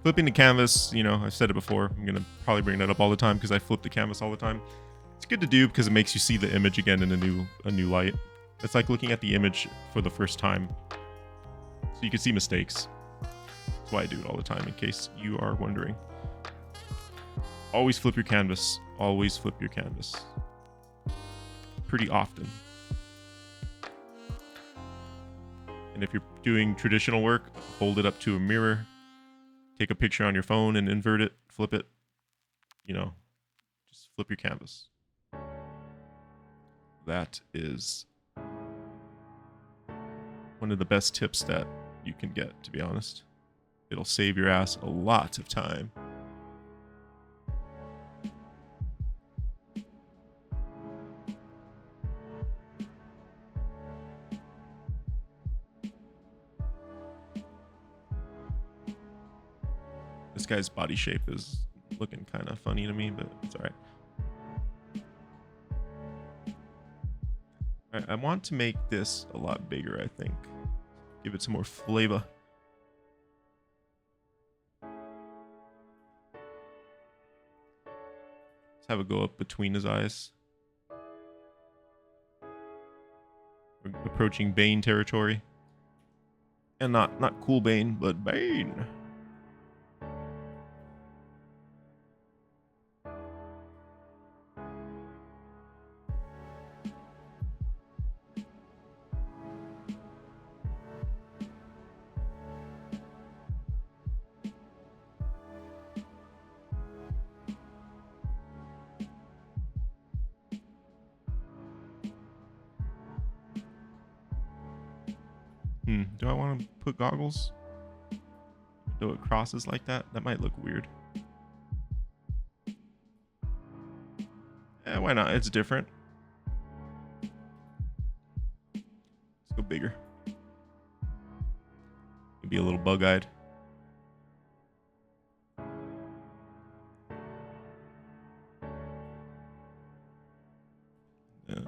Flipping the canvas, you know, I've said it before. I'm gonna probably bring that up all the time because I flip the canvas all the time. It's good to do because it makes you see the image again in a new light. It's like looking at the image for the first time, so you can see mistakes. That's why I do it all the time, in case you are wondering. Always flip your canvas. Always flip your canvas. Pretty often. And if you're doing traditional work, hold it up to a mirror. Take a picture on your phone and invert it, flip it. You know, just flip your canvas. That is one of the best tips that you can get, to be honest. It'll save your ass a lot of time. This guy's body shape is looking kind of funny to me, but it's all right. All right, I want to make this a lot bigger, I think. Give it some more flavor. Let's have it go up between his eyes. We're approaching Bane territory. And not cool Bane, but Bane. Do I want to put goggles? Do it crosses like that? That might look weird. Yeah, why not? It's different. Let's go bigger. Maybe a little bug-eyed. And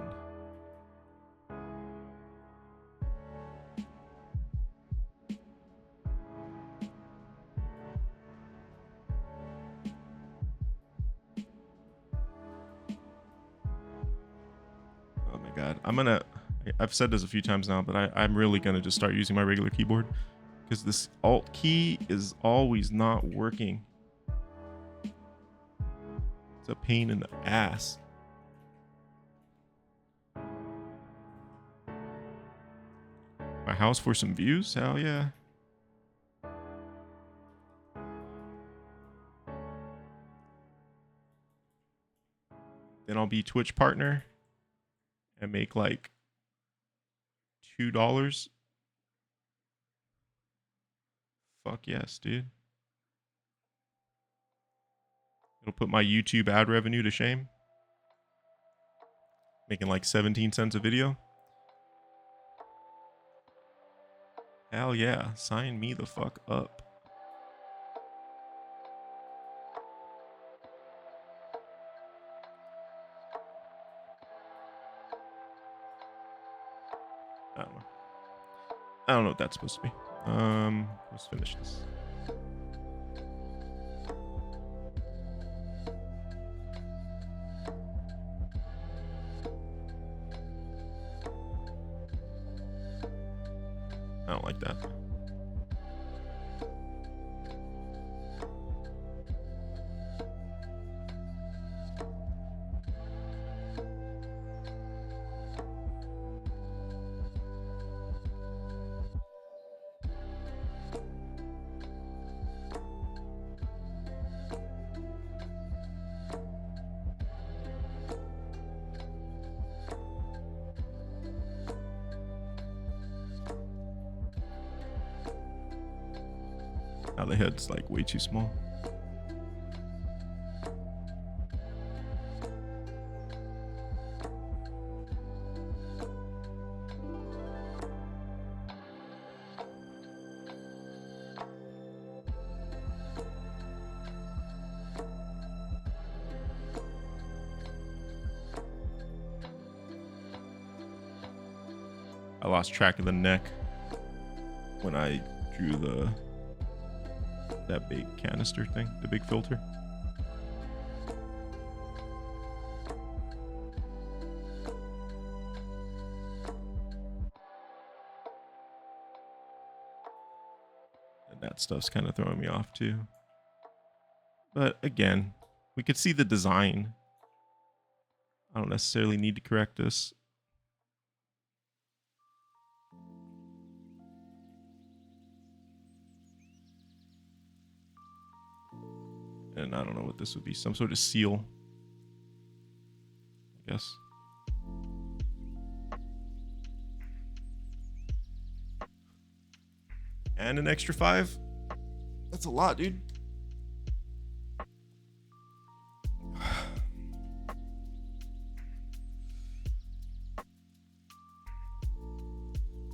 oh my god, I've said this a few times now, but I'm really gonna just start using my regular keyboard because this Alt key is always not working. It's a pain in the ass. My house for some views? Hell yeah. Then I'll be Twitch partner and make like $2. Fuck yes, dude. It'll put my YouTube ad revenue to shame. Making like 17 cents a video. Hell yeah, sign me the fuck up. I don't know what that's supposed to be. Let's finish this. I don't like that. Now the head's like way too small. I lost track of the neck when I drew that big canister thing, the big filter. And that stuff's kind of throwing me off too. But again, we could see the design. I don't necessarily need to correct this. And I don't know what this would be. Some sort of seal, I guess. And an extra 5. That's a lot, dude.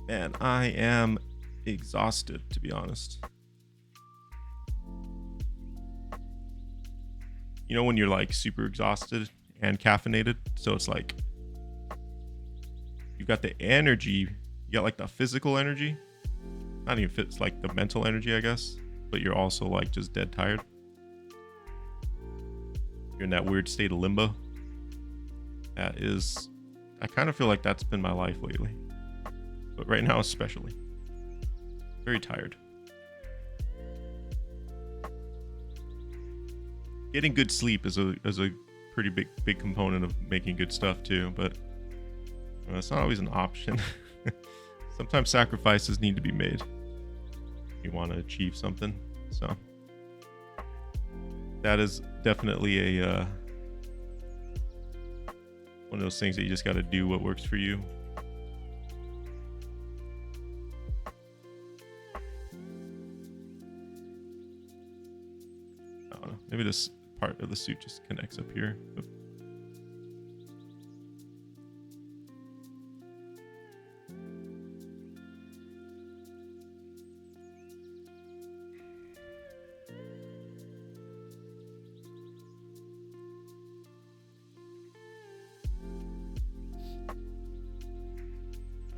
Man, I am exhausted, to be honest. You know when you're like super exhausted and caffeinated? So it's like you got the energy, you got like the physical energy. Not even fit, it's like the mental energy, I guess. But you're also like just dead tired. You're in that weird state of limbo. That is, I kind of feel like that's been my life lately. But right now especially. Very tired. Getting good sleep is a pretty big component of making good stuff too, but it's not always an option. Sometimes sacrifices need to be made if you want to achieve something. So that is definitely a one of those things that you just got to do what works for you. I don't know. Maybe this part of the suit just connects up here. But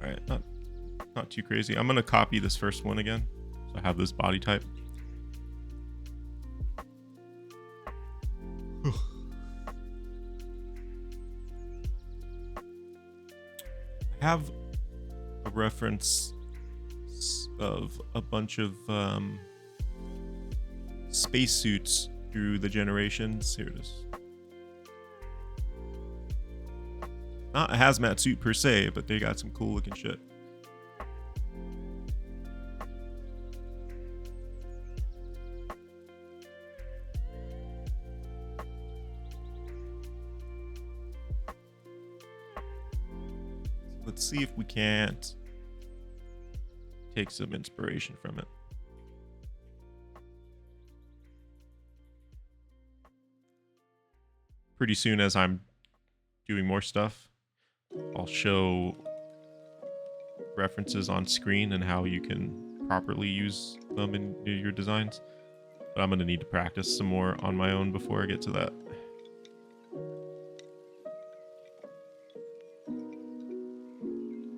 all right, not too crazy. I'm gonna copy this first one again, so I have this body type. Have a reference of a bunch of spacesuits through the generations. Here it is. Not a hazmat suit per se, but they got some cool looking shit. Let's see if we can't take some inspiration from it. Pretty soon, as I'm doing more stuff, I'll show references on screen and how you can properly use them in your designs. But I'm going to need to practice some more on my own before I get to that.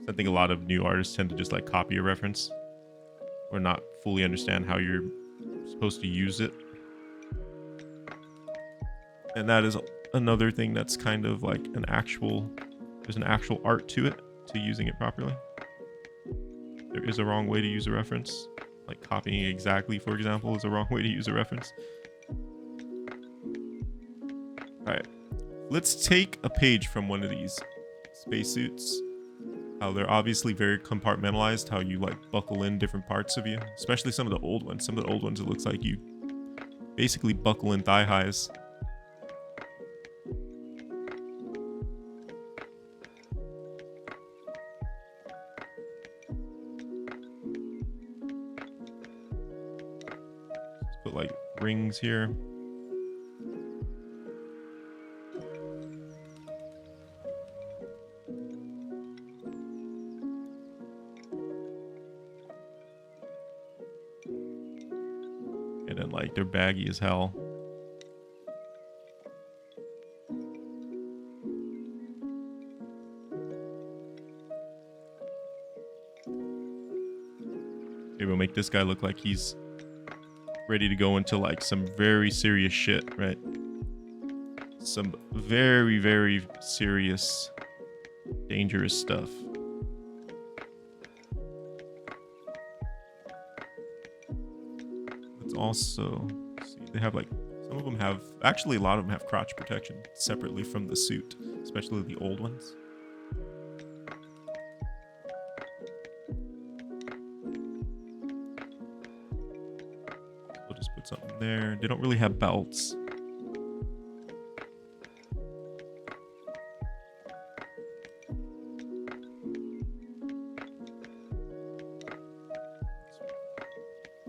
I think a lot of new artists tend to just like copy a reference or not fully understand how you're supposed to use it. And that is another thing that's kind of like there's an actual art to it, to using it properly. There is a wrong way to use a reference. Like copying exactly, for example, is a wrong way to use a reference. All right, let's take a page from one of these spacesuits. How they're obviously very compartmentalized, how you like buckle in different parts of you, especially some of the old ones. Some of the old ones, it looks like you basically buckle in thigh highs. put like rings here. And then like they're baggy as hell. Maybe we'll make this guy look like he's ready to go into like some very serious shit, right? Some very, very serious, dangerous stuff. Let's also see, they have like, some of them have, actually a lot of them have crotch protection separately from the suit, especially the old ones. We'll just put something there. They don't really have belts.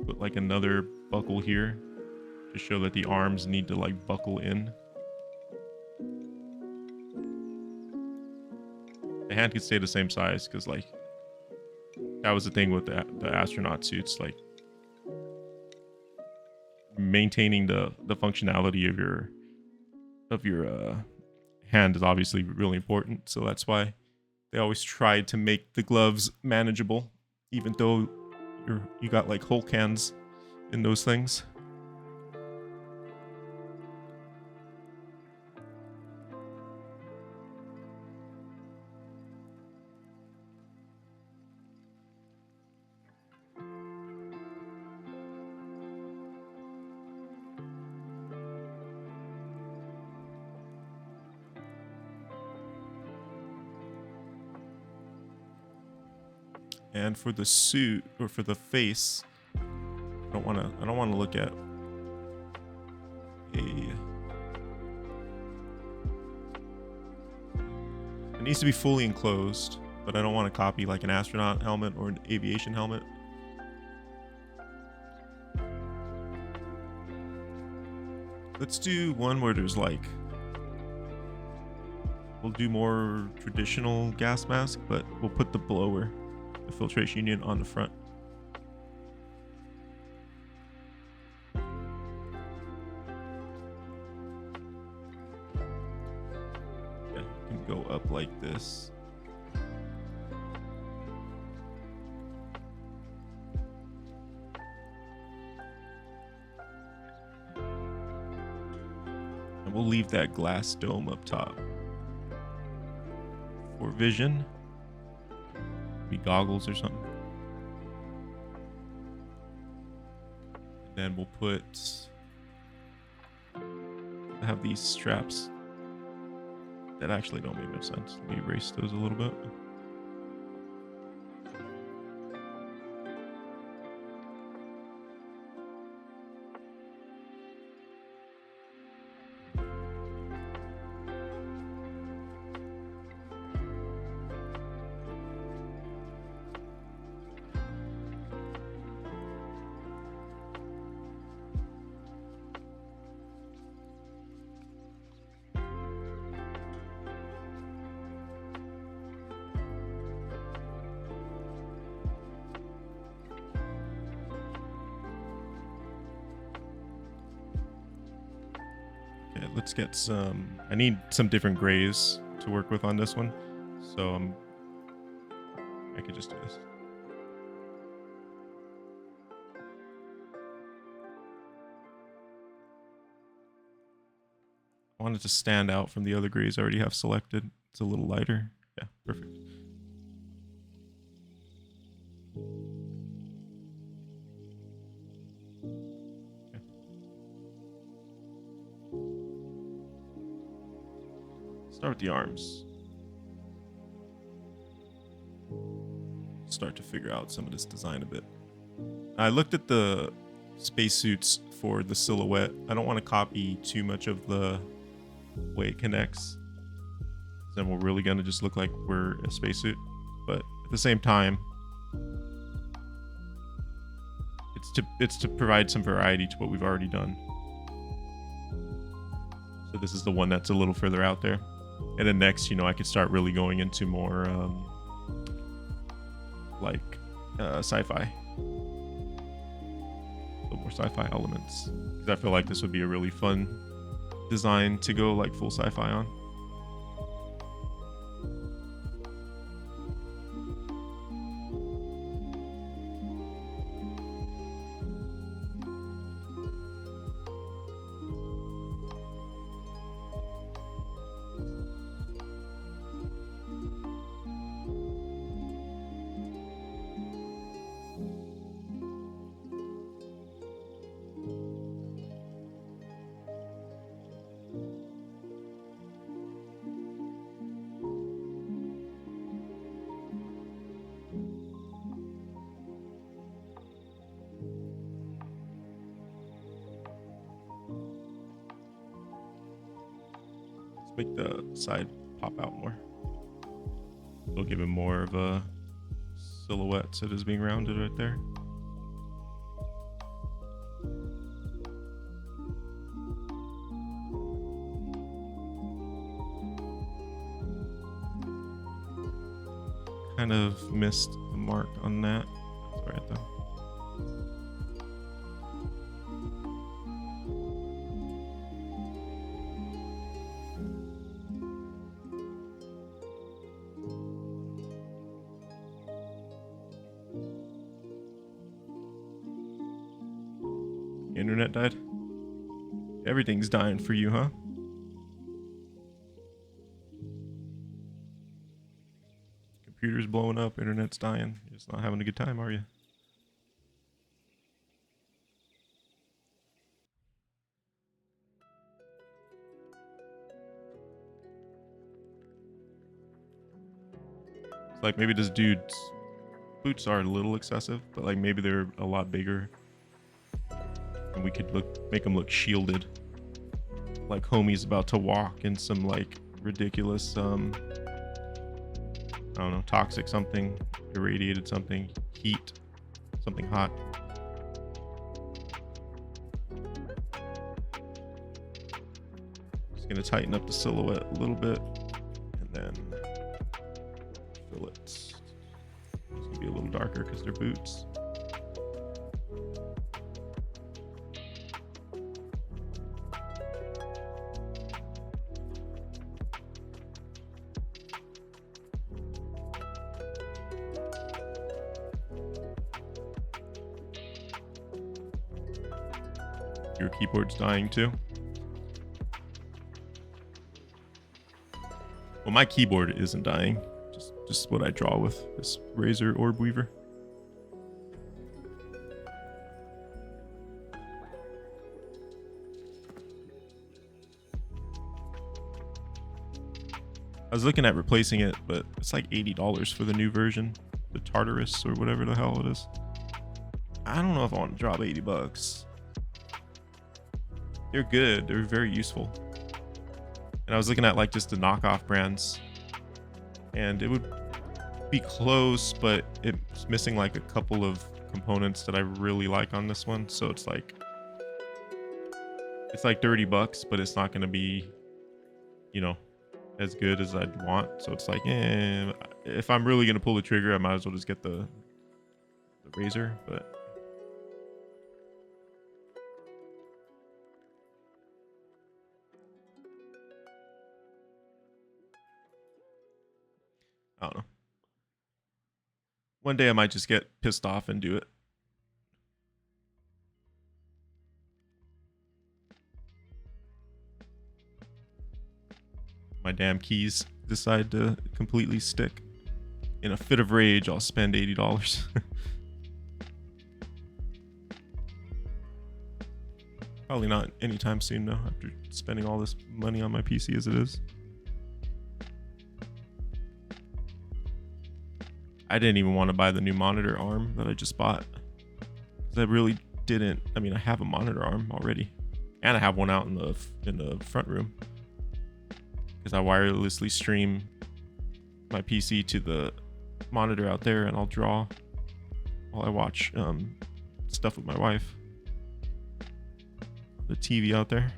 Put like another buckle here to show that the arms need to like buckle in. The hand can stay the same size because like that was the thing with the astronaut suits, like maintaining the functionality of your hand is obviously really important. So that's why they always tried to make the gloves manageable, even though you got like Hulk hands in those things. And for the suit, or for the face, I don't want to look at it needs to be fully enclosed, but I don't want to copy like an astronaut helmet or an aviation helmet. Let's do one where there's like, we'll do more traditional gas mask, but we'll put the blower, the filtration unit, on the front. Yeah, you can go up like this. And we'll leave that glass dome up top for vision. Be goggles or something. And then we'll put, I have these straps that actually don't make much sense. Let me erase those a little bit. Let's get some, I need some different grays to work with on this one. So I could just do this. I want it to stand out from the other grays I already have selected. It's a little lighter. Yeah, perfect. Start with the arms. Start to figure out some of this design a bit. I looked at the spacesuits for the silhouette. I don't want to copy too much of the way it connects. Then we're really going to just look like we're a spacesuit. But at the same time, it's to provide some variety to what we've already done. So this is the one that's a little further out there. And then next, I could start really going into more sci-fi. A little more sci-fi elements. Because I feel like this would be a really fun design to go like full sci-fi on. Make the side pop out more. It'll give him more of a silhouette, so it is being rounded right there. Kind of missed the mark on that. That's all right though. Internet died? Everything's dying for you, huh? Computer's blowing up, internet's dying. You're just not having a good time, are you? It's like maybe this dude's boots are a little excessive, but like maybe they're a lot bigger. And we could make him look shielded, like homie's about to walk in some like ridiculous I don't know, toxic something, irradiated something, heat, something hot. Just gonna tighten up the silhouette a little bit and then fill it. It's gonna be a little darker because they're boots. Your keyboard's dying too. Well, my keyboard isn't dying. Just what I draw with this Razer Orb Weaver. I was looking at replacing it, but it's like $80 for the new version, the Tartarus or whatever the hell it is. I don't know if I want to drop 80 bucks. They're good. They're very useful. And I was looking at like just the knockoff brands, and it would be close, but it's missing like a couple of components that I really like on this one. So it's like 30 bucks, but it's not going to be, as good as I'd want. So it's like, if I'm really going to pull the trigger, I might as well just get the Razer, but I don't know. One day I might just get pissed off and do it. My damn keys decide to completely stick. In a fit of rage, I'll spend $80. Probably not anytime soon though, after spending all this money on my PC as it is. I didn't even want to buy the new monitor arm that I just bought, because I really didn't. I mean, I have a monitor arm already, and I have one out in the front room, because I wirelessly stream my PC to the monitor out there, and I'll draw while I watch stuff with my wife. The TV out there.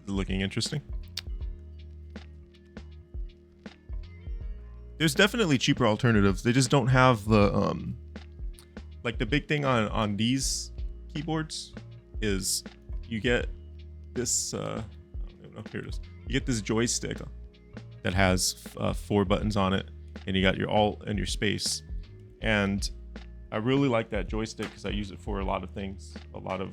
Looking interesting. There's definitely cheaper alternatives. They just don't have the like the big thing on these keyboards is you get this I don't know, here it is. You get this joystick that has 4 buttons on it, and you got your alt and your space. And I really like that joystick because I use it for a lot of things, a lot of